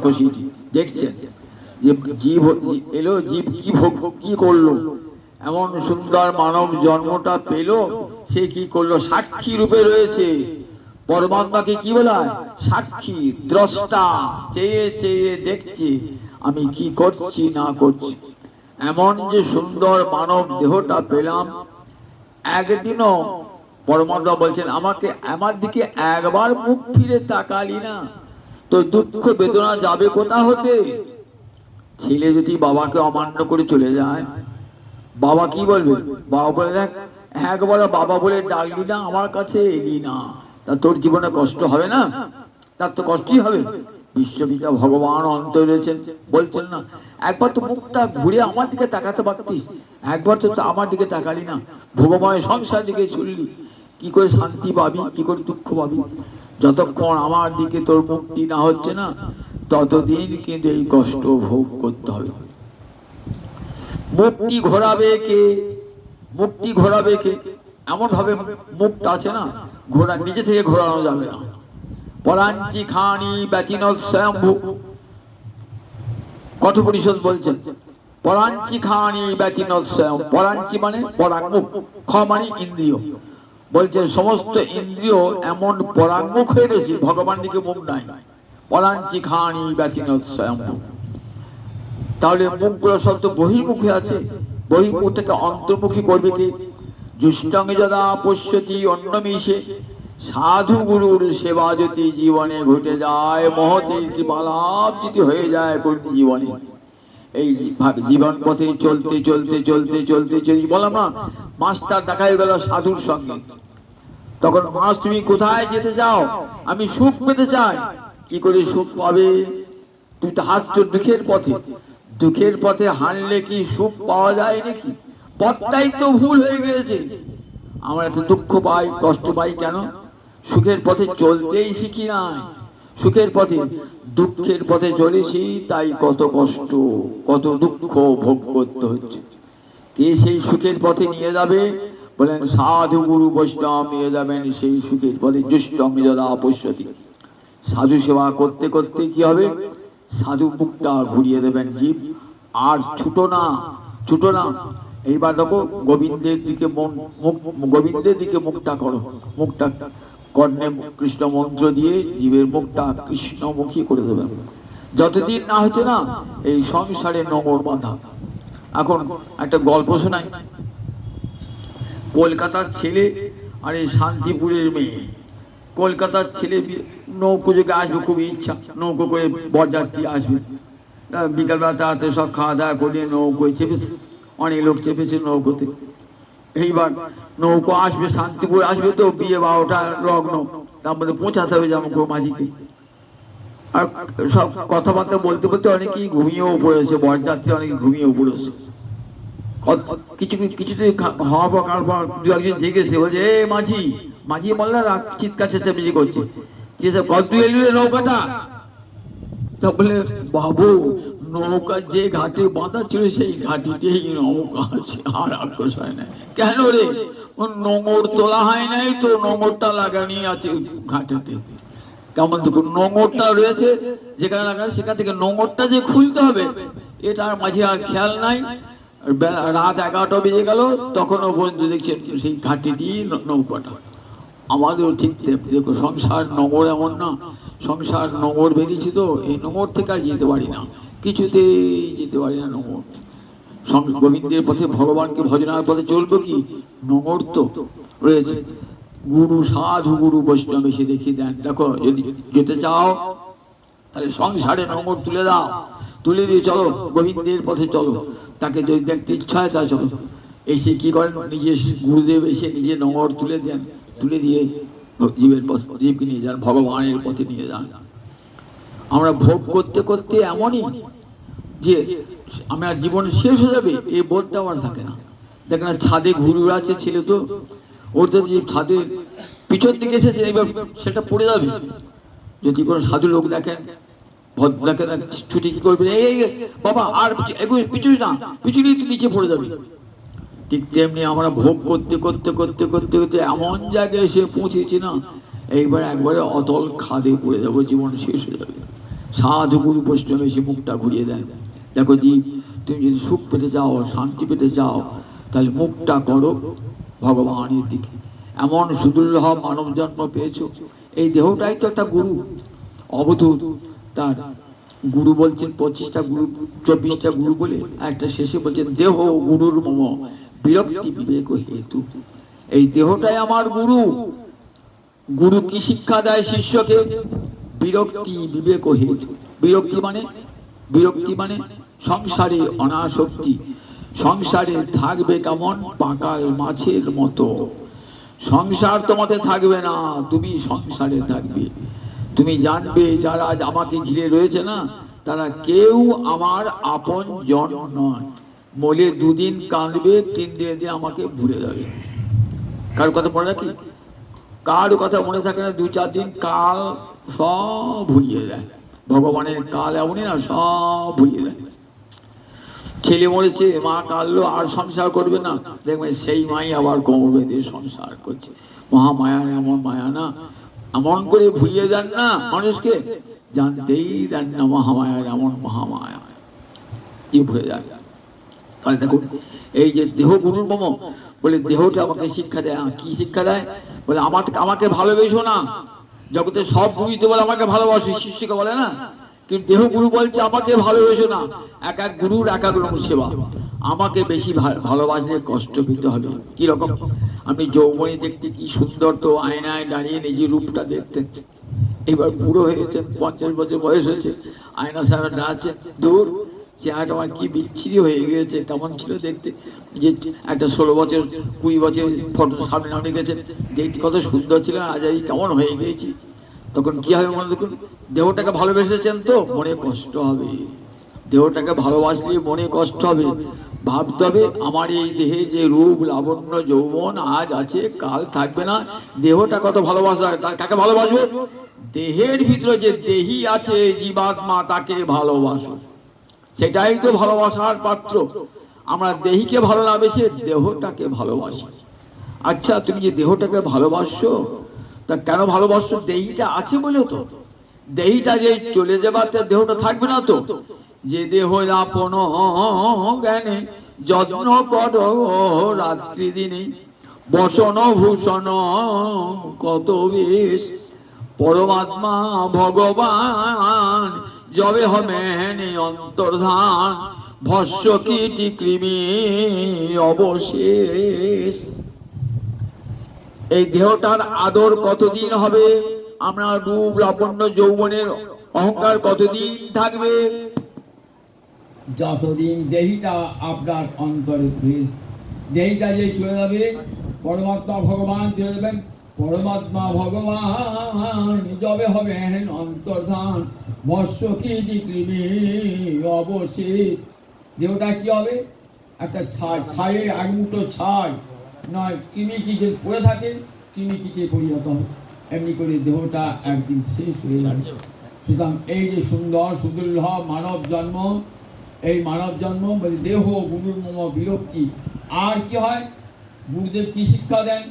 খুশিটি দেখছেন যে জীব এলো, জীব কি ভোগ কি করলো, এমন সুন্দর মানব জন্মটা পেল, সে কি করলো, সাক্ষী রূপে রয়েছে। পরমাত্মাকে কি বলা হয়? সাক্ষী, দ্রষ্টা, চেয়ে চেয়ে দেখছি আমি কি করছি না করছি। এমন যে সুন্দর মানব দেহটা পেলাম, একদিনও পরমাত্মা বলছেন আমাকে, আমার দিকে একবার মুখ ফিরে তাকালি না, তো দুঃখ বেদনা যাবে কোথা হতে? ছেলে যদি বাবাকে অমান্য করে চলে যায়, বাবা কি বলবে? বাবা বলে দেখ, একবার বাবা বলে ডাকলি না, আমার কাছে এলি না, তা তোর জীবনে কষ্ট হবে না? তার তো কষ্টই হবে। বিশ্ববিদ্যা ভগবান অন্তর রয়েছেন, বলছেন না একবার তো মুখটা ঘুরে আমার দিকে তাকাতে পারতিস, একবার তো আমার দিকে তাকালি না, ভোগময় সংসার দিকে চললি, কি করে শান্তি পাবি, কি করে দুঃখ পাবি? যতক্ষণ আমার দিকে তোর মুক্তি না হচ্ছে না, ততদিন কিন্তু এই কষ্ট ভোগ করতে হবে। মুক্তি ঘোরাবে কে? মুক্তি ঘোরাবে কে? এমন ভাবে মুক্ত আছে না, ঘোরা নিজে থেকে ঘোরানো যাবে না। পরাঞ্চি খানি ব্যতিনত স্বয়ম্ভু, কঠোপনিষদ বলছেন পরাঞ্চি খানি ব্যতিনত স্বয়ং। পরাঞ্চি মানে পরাঙ্মুখ, খ মানে ইন্দ্রিয়, বলছে সমস্ত ইন্দ্রিয় এমন পরাঙ্মুখ হয়ে গেছে, ভগবান দিকে মুখ নাই। পরাঞ্চি খানি ব্যতিনত স্বয়ম্ভু, তাহলে মুখগুলো সব তো বহির্মুখে আছে, বহির্মুখ থেকে অন্তর্মুখী করবে কি? জুষ্টং যদা পশ্যতি অন্নমিষে, সাধু গুরুর সেবা যদি জীবনে ঘটে যায়, মহতের কৃপালাভ যদি হয়ে যায় কোন জীবনে। এই জীবন পথে চলতে চলতে চলতে চলতে চলতে বললাম না, মাস্টার দেখা হয়ে গেল সাধুর সঙ্গে, তখন মাস তুমি কোথায় যেতে চাও? আমি সুখ পেতে চাই। কি করে সুখ পাবে? তুই তো হাঁটছো দুঃখের পথে হাঁটলে কি সুখ পাওয়া যায় নাকি? পথটাই তো ভুল হয়ে গিয়েছে। আমরা এত দুঃখ পাই, কষ্ট পাই কেন? সুখের পথে চলতেই শিখি নাই। সুখের পথে দুঃখের পথে চলেছি, তাই কত কষ্ট, কত দুঃখ ভোগ করতে হচ্ছে। কে সেই সুখের পথে নিয়ে যাবে? বলেন সাধু গুরু বৈষ্ণব নিয়ে যাবেন সেই সুখের পথে। দুষ্টং যদা পশ্যতি। সাধু সেবা করতে করতে কি হবে? সাধু মুখটা ঘুরিয়ে দেবেন জীব, আর ছুটো না। এইবার দেখো গোবিন্দের দিকে মুখটা করো। মুখটা কর্ণে কৃষ্ণ মন্ত্র দিয়ে জীবের মুখটা কৃষ্ণমুখী করে দেবেন। যতদিন না হচ্ছে না এই সংসারে নোংর বাঁধা। এখন একটা গল্প শোনাই। কলকাতার ছেলে আর এই শান্তিপুরের মেয়ে। কলকাতার ছেলে নৌকো যোগে আসবে, খুব ইচ্ছা, নৌকো করে বরযাত্রী আসবে। বিকালবেলা তাড়াতাড়ি সব খাওয়া দাওয়া করে নৌকোয় চেপেছে, অনেক লোক চেপেছে নৌকোতে। এইবার নৌকো আসবে, শান্তিপুর আসবে, তো বিয়ে 12টার লগ্ন, তার মধ্যে পৌঁছাতে হবে জামুকো মাঝিকে। আর সব কথাবার্তা বলতে বলতে অনেকেই ঘুমিয়েও পড়েছে, বরযাত্রী অনেকে ঘুমিয়েও পড়েছে। কিছুতে হওয়ার পর কার পর দু একজন জেগেছে, বলছে এ মাঝি বললা চিৎকার চেঁচামেচি করছে, কত এলি রে নৌকাটা? তা বলে বাবু, নৌকা যে ঘাটে বাঁধা ছিল সেই ঘাটিতেই নৌকা আছে, আর আক্রোশ হয় না। কেন রে? নোঙর তোলা হয় নাই তো, নোঙরটা লাগানি আছে ঘাটেতে। কেমন দেখুন, নোঙরটা রয়েছে যেখানে লাগানো, সেখান থেকে নোঙরটা যে খুলতে হবে, এটা মাঝে আর খেয়াল নাই। রাত 11টা বেজে গেল, তখনও পর্যন্ত দেখছেন সেই ঘাটি দিয়ে নৌকাটা। আমাদেরও ঠিক দেখো, সংসার নোংর এমন না, সংসার নোংর বেরিয়েছি তো, এই নোংর থেকে আর যেতে পারি না, কিছুতেই যেতে পারি না। নোংর গোবিন্দের পথে, ভগবানকে ভজনার পথে চলবো কি? নোংর তো রয়েছে। গুরু সাধু গুরু বৈষ্ণব এসে দেখিয়ে দেন, দেখো যদি যেতে চাও তাহলে সংসারে নোংর তুলে দাও, তুলে দিয়ে চলো গোবিন্দের পথে চলো। তাকে যদি দেখতে ইচ্ছা হয় তা চলো। এসে কি করেন, নিজের গুরুদেব এসে নিজে নোংর তুলে দেন, তুলে দিয়ে জীবকে নিয়ে যান, ভগবানের পথে নিয়ে যান। আমরা ভোগ করতে করতে এমনই যে আমার জীবন শেষ হয়ে যাবে, এই বোধটা আমার থাকে না। দেখেন ছাদে ঘুরে আছে ছেলে, তো ওর যদি ছাদের পিছন দিকে এসেছে, এবার সেটা পড়ে যাবে। যদি কোনো সাধু লোক দেখেন, ভদ্রকে ছুটি কি করবে, এই বাবা আর পিছুস না, পিছুলেই তুই নিচে পড়ে যাবি। ঠিক তেমনি আমরা ভোগ করতে করতে করতে করতে করতে এমন জায়গায় এসে পৌঁছেছি না, এইবার একবারে অতল খাদে পড়ে যাবো, জীবন শেষ হয়ে যাবে। সাধু গুরু বৈষ্ণব এসে মুখটা ঘুরিয়ে দেন, দেখো জীব, তুমি যদি সুখ পেতে চাও, শান্তি পেতে চাও, তাহলে মুখটা করো ভগবানের দিকে। এমন সুদুর্লভ মানব জন্ম পেয়েছো, এই দেহটাই তো একটা গুরু, অবধূত। তার গুরু বলছেন 25টা গুরু, 24টা গুরু বলে একটা শেষে বলছেন দেহ গুরুর মম বিরক্তি বিবেক হেতু। এই দেহটাই আমার গুরু। গুরু কি শিক্ষা দেয় শিষ্যকে? বিরক্তি বিবেক হেতু। বিরক্তি মানে সংসারে অনাসক্তি। সংসারে থাকবে কেমন? পাকাল মাছের মতো। সংসার তোমাদের থাকবে না, তুমি সংসারে থাকবে। তুমি জানবে যারা আজ আমাকে ঘিরে রয়েছে না, তারা কেউ আমার আপন জন নয়। মলে 2 দিন কাঁদবে, 3 দিনে আমাকে ভুলে যাবে। কার কথা মনে রাখি? কার কথা মনে থাকে না, 2-4 দিন কাল সব ভুলিয়ে দেয়। ভগবানের কাল এমনই না, সব ভুলিয়ে দেয়। ছেলে মরেছে, মা কাঁদলো, আর সংসার করবে না, দেখবেন সেই মাই আবার কোমর বেঁধে সংসার করছে। মহামায়ার এমন মায়া না, এমন করে ভুলিয়ে দেন না মানুষকে, জানতেই দেন না মহামায়ার এমন মহামায়া, কি ভুলে যায়। তাহলে দেখুন, এই যে দেহ গুরুর মম বলে, দেহটা আমাকে শিক্ষা দেয়। কি শিক্ষা দেয়? বলে আমাকে ভালোবেসো না। জগতে সব গুরুই তো বলে আমাকে ভালোবাসো, শিষ্যকে বলে না, কিন্তু দেহ গুরু বলছে আমাকে ভালোবেসো না। এক এক গুরুর এক এক রকম সেবা। আমাকে বেশি ভালোবাসলে কষ্ট পেতে হবে। কিরকম? আমি যৌবনী দেখতে কি সুন্দর, তো আয়নায় দাঁড়িয়ে নিজের রূপটা দেখতেন। এবার বুড়ো হয়েছে, 50 বছর বয়স হয়েছে, আয়না সারা দাঁড়াচ্ছে, দূর চেহারাটা আমার কি বিচ্ছিরি হয়ে গিয়েছে। কেমন ছিল দেখতে, যে একটা 16 বছর 20 বছর ফটো সামনে নামে গেছে, দেখতে কত সুন্দর ছিল, আজ এই কেমন হয়ে গিয়েছি। তখন কি হবে মনে দেখুন, দেহটাকে ভালোবেসেছেন তো মনে কষ্ট হবে, দেহটাকে ভালোবাসলে মনে কষ্ট হবে, ভাবতে হবে আমার এই দেহে যে রূপ লাবণ্য যৌবন আজ আছে কাল থাকবে না, দেহটা কত ভালোবাসা, কাকে ভালোবাসবো? দেহের ভিতরে যে দেহি আছে জীবাত্মা তাকে ভালোবাসো, সেটাই তো ভালোবাসার পাত্র। আমরা দেহিকে ভালো না বেশি দেহটাকে ভালোবাসি। আচ্ছা তুমি যে দেহটাকে ভালোবাসো, তা কেন ভালোবাসো? দেহিটা আছে বলে তো। দেহিটা যে চলে যাবার দেহটা থাকবে না তো। যে দেহ আপন জ্ঞানে যত্ন করো রাত্রি দিনে, বসন ভূষণ কত বেশ, পরমাত্মা ভগবান যবে হবেন অন্তর্ধান, ভস্য কীটি কৃমি অবশেষ। এই দেহটার আদর কতদিন হবে? আমরা রূপ লাবণ্য যৌবনের অহংকার কতদিন থাকবে? যতদিন দেহিটা আপনার অন্তরে রয়েছে। দেহিটা যে চলে যাবে, পরমাত্মা ভগবান চলে যাবেন, পরমাত্মা ভগবান যবে হবেন অন্তর্ধান, ভস্য কীটি কৃমি অবশেষ। দেহটা কি হবে? একটা ছায়ে আগমুটো ছাই নয়, কৃমি কীটে পড়ে থাকে, কৃমি কীটে পরিণত হবে। এমনি করে দেহটা একদিন শেষ হয়ে যাবে। সুতরাং এই যে সুন্দর সুদুর্লভ মানব জন্ম, এই মানব জন্ম বলে দেহ গুরুর মম বিরক্তি। আর কি হয়? গুরুদেব কি শিক্ষা দেন?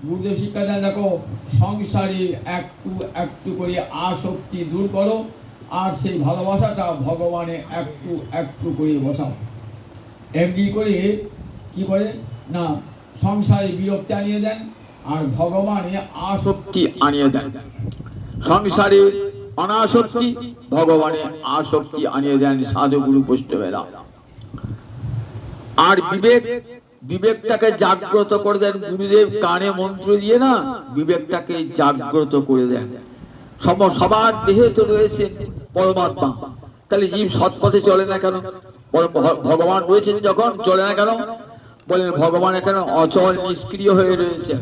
গুরুদেব শিক্ষা দেন, দেখো সংসারে একটু একটু করে আসক্তি দূর করো, আর সেই ভালোবাসাটা ভগবানে একটু একটু করে বসাও। এমনি করে কি করে না, সংসারে বিরক্তি আনিয়ে দেন আর ভগবানে আসক্তি আনিয়ে দেন। সংসারে অনাসক্তি, ভগবানে আসক্তি আনিয়ে দেন সাধু গুরু বৈষ্ণবেরা। আর বিবেক, বিবেকটাকে জাগ্রত করে দেন গুরুদেব কানে মন্ত্র দিয়ে, না বিবেকটাকে জাগ্রত করে দেন। সবার দেহে তো রয়েছে পরমাত্মা, তাহলে জীব সৎপথে চলে না কেন? ভগবান রয়েছেন যখন চলে না কেন? বলেন ভগবান এখানে অচল নিষ্ক্রিয় হয়ে রয়েছেন,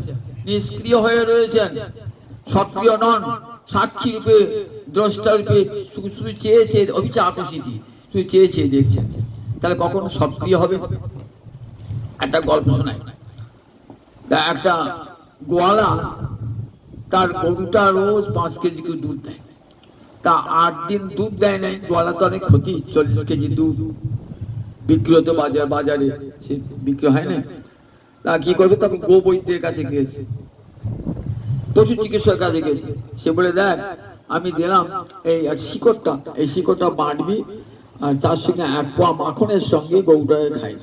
নিষ্ক্রিয় হয়ে রয়েছেন, সক্রিয় নন, সাক্ষী রূপে দ্রষ্টা রূপে শুধু চেয়েছে, অভিচা আকর্ষিতি শুধু চেয়েছে দেখছেন, তাহলে কখন সক্রিয় হবে? একটা গল্প শোনায়। একটা গোয়ালা তার গরুটা রোজ 5 কেজি করে দুধ দেয়, তা 8 দিন দুধ দেয় নাই, গোয়ালা তো অনেক ক্ষতি, 40 কেজি দুধ বিক্রি হতো বাজারে, সে বিক্রি হয় না, তা কি করবে? তখন গো বৈদ্যের কাছে গিয়েছে, পশু চিকিৎসকের কাছে গিয়েছে। সে বলে দেখ আমি দিলাম এই শিকড়টা, এই শিকড়টা বাঁটবি আর তার সঙ্গে 1 পোয়া মাখনের সঙ্গে গরুটাকে খাই।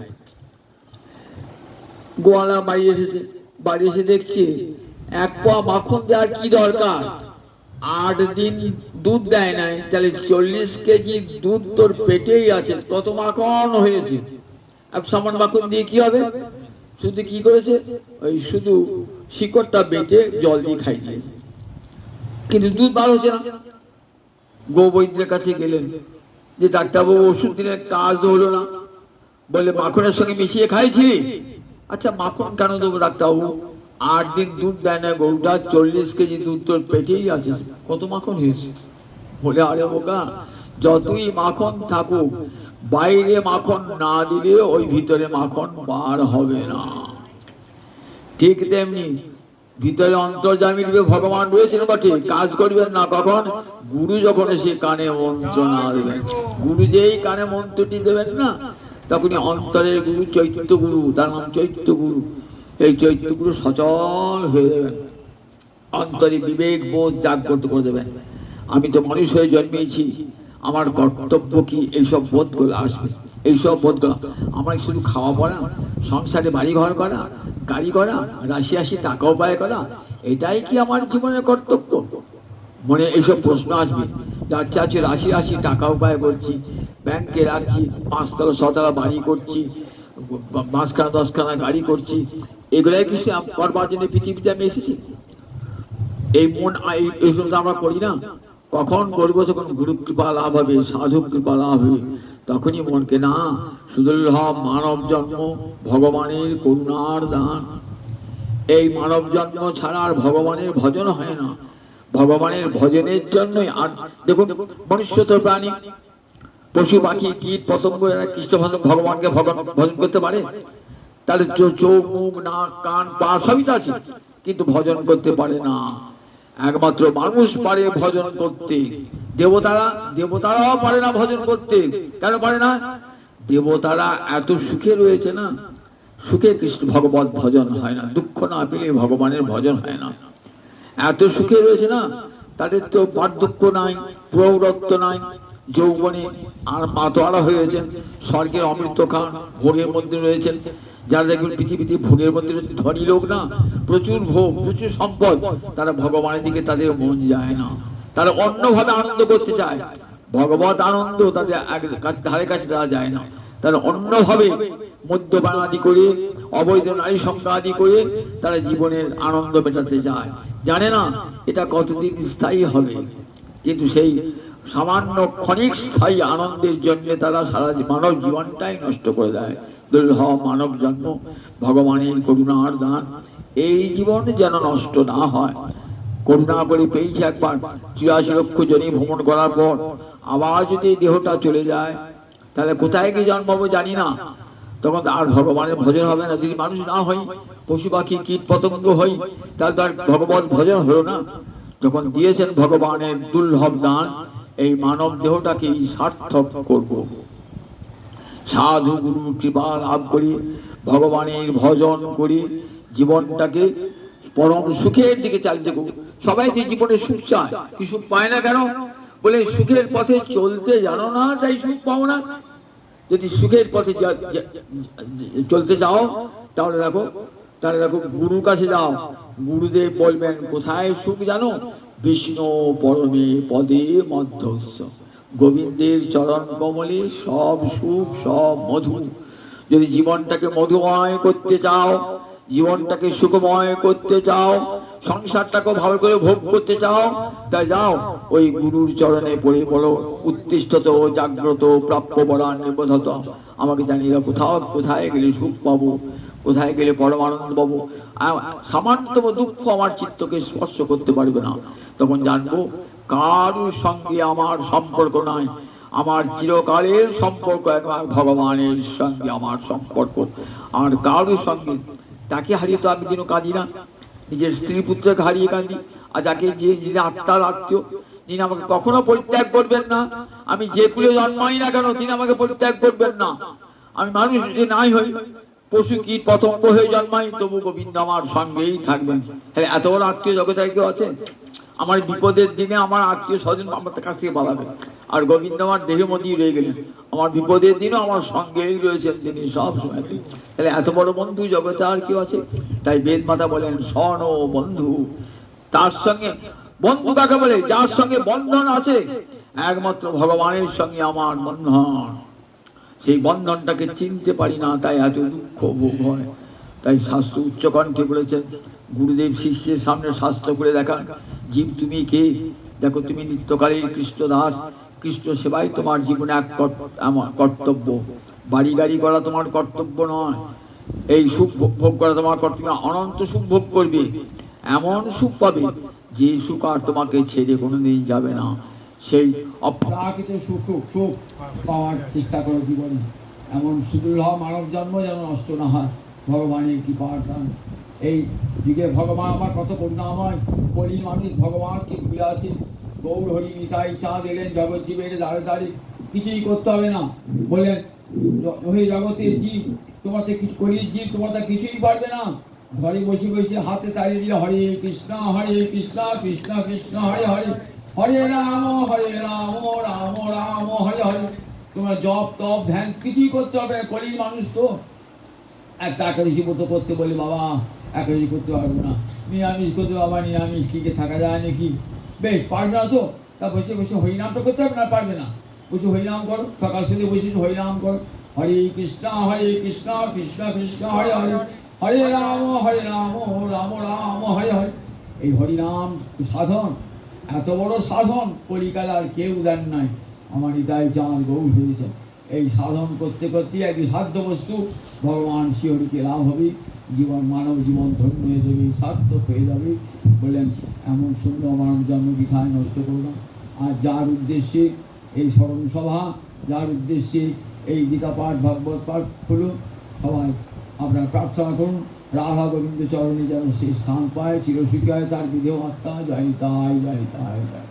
গোয়ালা বাড়ি এসেছে, বাড়ি এসে দেখছি 1 পোয়া মাখন দেওয়ার কি দরকার, 8 দিন দুধ দেয় নাই, তাহলে 40 কেজি দুধ তোর পেটেই আছে, কত মাখন হয়েছে। এক সামান্য মাখন দিয়ে কি হবে? শুধু কি করেছে, ওই শুধু শিকড়টা বেটে জল দিয়ে খাই দিয়েছে, কিন্তু দুধ বার হচ্ছে না। গো বৈদ্যের কাছে গেলেন, যে ডাক্তারবাবু ওষুধ দিলে কাজ হলো না, বলে মাখনের সঙ্গে মিশিয়ে খাইছি। আচ্ছা মাখন কেন দেবো ডাক্তারবাবু? 8 দিন দুধ দেয় না গরুটা, 40 কেজি দুধ তোর পেটেই আছে, কত মাখন হয়েছে। বলে আরে বোকা, যতই মাখন থাকুক বাইরে মাখন না দিলে ওই ভিতরে মাখন বার হবে না। ঠিক তেমনি ভিতরে অন্তর্যামী রূপে ভগবান রয়েছেন বটে, কাজ করবেন না কখন? গুরু যখন এসে কানে মন্ত্র না দেবেন, গুরু যেই কানে মন্ত্রটি দেবেন না, তখনই অন্তরের গুরু চৈত্য গুরু, তার নাম চৈত্য গুরু, এই চৈত্য গুরু সচল হয়ে যাবেন, অন্তরে বিবেক বোধ জাগ্রত করে দেবেন। আমি তো মানুষ হয়ে জন্মেছি, আমার কর্তব্য কি? এইসব বোধগুলো আসবে, এইসব বোধগুলো। আমার শুধু খাওয়া পড়া, সংসারে বাড়ি ঘর করা, গাড়ি করা, রাশি টাকা উপায় করা, এটাই কি আমার জীবনের কর্তব্য? মনে এইসব প্রশ্ন আসবে। আচ্ছা আছে রাশি টাকা উপায় করছি, ব্যাংকে রাখছি, 5 তলা 6 তলা বাড়ি করছি, 5খানা 10খানা গাড়ি করছি, এগুলাই কিছু করবার জন্য পৃথিবীতে আমি এসেছি? এই মন এইসব আমরা করি না। কখন করবো? যখন গুরু কৃপা লাভ হবে, সাধু কৃপা লাভ হবে, তখনই মনকে না সুদুর্লভ মানব জন্ম ভগবানের করুণার দান। এই মানব জন্ম ছাড়া আর ভগবানের ভজন হয় না। ভগবানের ভজনের জন্যই। আর দেখুন, মনুষ্য তো প্রাণী, পশু পাখি কীট পতঙ্গ এরা কৃষ্ণ ভগবানকে ভজন করতে পারে? তাহলে চোখ মুখ নাক কান পা সবই তো আছে, কিন্তু ভজন করতে পারে না। একমাত্র মানুষ পারে ভজন করতে। দেবতারাও পারে না ভজন করতে। কেন পারে না? দেবতারা এত সুখে রয়েছে না, সুখে কৃষ্ণ ভগবত ভজন হয় না। দুঃখ না পেলে ভগবানের ভজন হয় না। এত সুখে রয়েছে না, তাদের তো বার্ধক্য নাই, প্রৌঢ়ত্ব নাই, যৌবনে আর মাতোয়ারা হয়েছেন, স্বর্গের অমৃত খান, ভোগের মধ্যে রয়েছেন। যারা দেখবেন পৃথিবীতে ভোগের মধ্যে রয়েছে, ধনী লোক না, প্রচুর ভোগ প্রচুর সম্পদ, তারা ভগবানের দিকে তাদের মন যায় না। তারা অন্যভাবে আনন্দ করতে চায়, ভগবত আনন্দ তাদের ধারে কাছে দেওয়া যায় না। তারা অন্যভাবে মদ্যপান আদি করে, অবৈধ নারী সংখ্যা আদি করে তারা জীবনের আনন্দ মেটাতে চায়। জানে না এটা কতদিন স্থায়ী হবে, কিন্তু সেই সামান্য ক্ষণিক স্থায়ী আনন্দের জন্য তারা সারা মানব জীবনটাই নষ্ট করে দেয়। দুর্লভ মানব জন্ম, ভগবানের করুণার দান, এই জীবন যেন নষ্ট না হয়। করুণা করে পেয়েছে একবার, ৮৪ লক্ষ জনে ভ্রমণ করার পর আবার যদি দেহটা চলে যায়, তাহলে কোথায় গিয়ে জন্মাবো জানি না। তখন আর ভগবানের ভজন হবে না। যদি মানুষ না হই, পশু পাখি কীট পতঙ্গ হই, তাহলে তার ভগবত ভজন হলো না। যখন দিয়েছেন ভগবানের দুর্লভ দান, এই মানব দেহটাকেই সার্থক করব। সাধু গুরু কৃপা লাভ করি, ভগবানের ভজন করি, জীবনটাকে পরম সুখের দিকে চালিয়ে দেবো। সবাই যে জীবনে সুখ চায়, কি সুখ পায় না কেন? বলে সুখের পথে চলতে জানো না, তাই সুখ পাও না। যদি সুখের পথে চলতে চাও, তাহলে দেখো গুরুর কাছে যাও। গুরুদেব বলবেন কোথায় সুখ জানো? বিষ্ণু পরমে পদে মধ্যস্থ, গোবিন্দের চরণ কমলে সব সুখ সব মধু। যদি জীবনটাকে মধুময় করতে চাও, জীবনটাকে সুখময় করতে চাও, সংসারটাকে ভালো করে ভোগ করতে চাও, তাই যাও ওই গুরুর চরণে পড়ে বলো, উত্তিষ্ঠত জাগ্রত প্রাপ্য বরান নিবোধত। আমাকে জানিয়ে দাও কোথায় গেলে সুখ পাবো, কোথায় গেলে পরমানন্দ পাবো। সামান্যতম দুঃখ আমার চিত্তকে স্পর্শ করতে পারবে না। তখন জানবো কারুর সঙ্গে আমার সম্পর্ক নাই, আমার চিরকালের সম্পর্ক একবার ভগবানের সঙ্গে আমার সম্পর্ক। আর কারুর সঙ্গে, তাকে হারিয়ে তো আমি দিনও কাঁদি না, নিজের স্ত্রী পুত্রকে হারিয়ে কাঁদি। আর যাকে যিনি আত্মার আত্মীয়, তিনি আমাকে কখনো পরিত্যাগ করবেন না। আমি যে কুলে জন্মাই না কেন, তিনি আমাকে পরিত্যাগ করবেন না। আমি মানুষ যে নাই হই, পশু কীট পতঙ্গ হয়ে জন্মাই, তবু গোবিন্দ আমার সঙ্গেই থাকবেন। এত বড় আত্মীয় জগতে কেউ আছে? আমার বিপদের দিনে আমার আত্মীয় স্বজন আমার কাছ থেকে পালাবে, আর গোবিন্দ আমার দেহের মধ্যেই রয়ে গেলেন। আমার বিপদের দিনও আমার সঙ্গেই রয়েছেন তিনি সব সময়। তাহলে এত বড় বন্ধু জগতে আর কেউ আছে? তাই বেদ মাতা বলেন স্বর্ণ বন্ধু। তার সঙ্গে বন্ধু কাকে বলে? যার সঙ্গে বন্ধন আছে, একমাত্র ভগবানের সঙ্গে আমার বন্ধন। সেই বন্ধনটাকে চিনতে পারি না, তাই এত দুঃখ ভোগ হয়। তাই শাস্ত্র উচ্চকণ্ঠে বলেছেন, গুরুদেব শিষ্যের সামনে শাস্ত্র করে দেখান, জীব তুমি কে? দেখো তুমি নিত্যকালীন কৃষ্ণ দাস, কৃষ্ণ সেবাই তোমার জীবনে এক কর্তব্য। বাড়ি গাড়ি করা তোমার কর্তব্য নয়, এই সুখ ভোগ করা তোমার কর্তব্য। অনন্ত সুখ ভোগ করবে, এমন সুখ পাবে যে সুখ আর তোমাকে ছেড়ে কোনোদিন যাবে না। সেই অপ্রাকৃত সুখ পাওয়ার চেষ্টা করো জীবনে। এমন সুদূর্লভ মানব জন্ম যেন নষ্ট না হয়, ভগবানের কৃপার দান। এই যুগে ভগবান আমার কত করুণাময়, বলি মানুষ ভগবানকে ভুলে আছে। গৌর হরি নিতাই চাঁদ এলেন জগৎ জীবের দাঁড়ে দাঁড়িয়ে, কিছুই করতে হবে না। বললেন হে জগতে জীব, তোমাতে কিছু করি জীব, তোমাতে কিছুই পারবে না। ঘরে বসে বসে হাতে তাড়ি দিয়ে হরে কৃষ্ণ কৃষ্ণ কৃষ্ণ হরে হরে, হরে রাম রাম রাম হরে হরে। তোমরা জপ তপ ধ্যান কিছুই করতে হবে না। কলির মানুষ তো একটা একাদশী ব্রত করতে বলে, বাবা একাদশী করতে পারবো না। নিরামিষ করতে, বাবা নিরামিষ খেয়ে থাকা যায় নাকি? বেশ পারবে না তো, তা বসে বসে হরিনাম তো করতে হবে না? পারবে না, বসে হরিনাম করো। সকাল থেকে বসে হরিনাম করো, হরে কৃষ্ণ কৃষ্ণ কৃষ্ণ হরে হরে, হরে রাম রাম রাম হরে হরে। এই হরিনাম সাধন, এত বড় সাধন কলিকাল আর কেউ দেন নাই। আমার হৃদয় চাঁদ গৌর হয়েছে। এই সাধন করতে করতে একটি সাধ্য বস্তু ভগবান শ্রীহরিকে লাভ হবে, জীবন মানব জীবন ধন্য হয়ে যাবে, সার্থক হয়ে যাবে। বললেন এমন সুন্দর মানব জন্ম বৃথায় নষ্ট করো না। আর যার উদ্দেশ্যে এই স্মরণ সভা, যার উদ্দেশ্যে এই গীতা পাঠ ভাগবত পাঠ হলো, সবাই আপনারা প্রার্থনা করুন রাধা গোবিন্দ চরণে যেন সে স্থান পায়, চিরসুখী হয় তার বিদেহ আত্মা। জয় তাই জয় তাই জয়।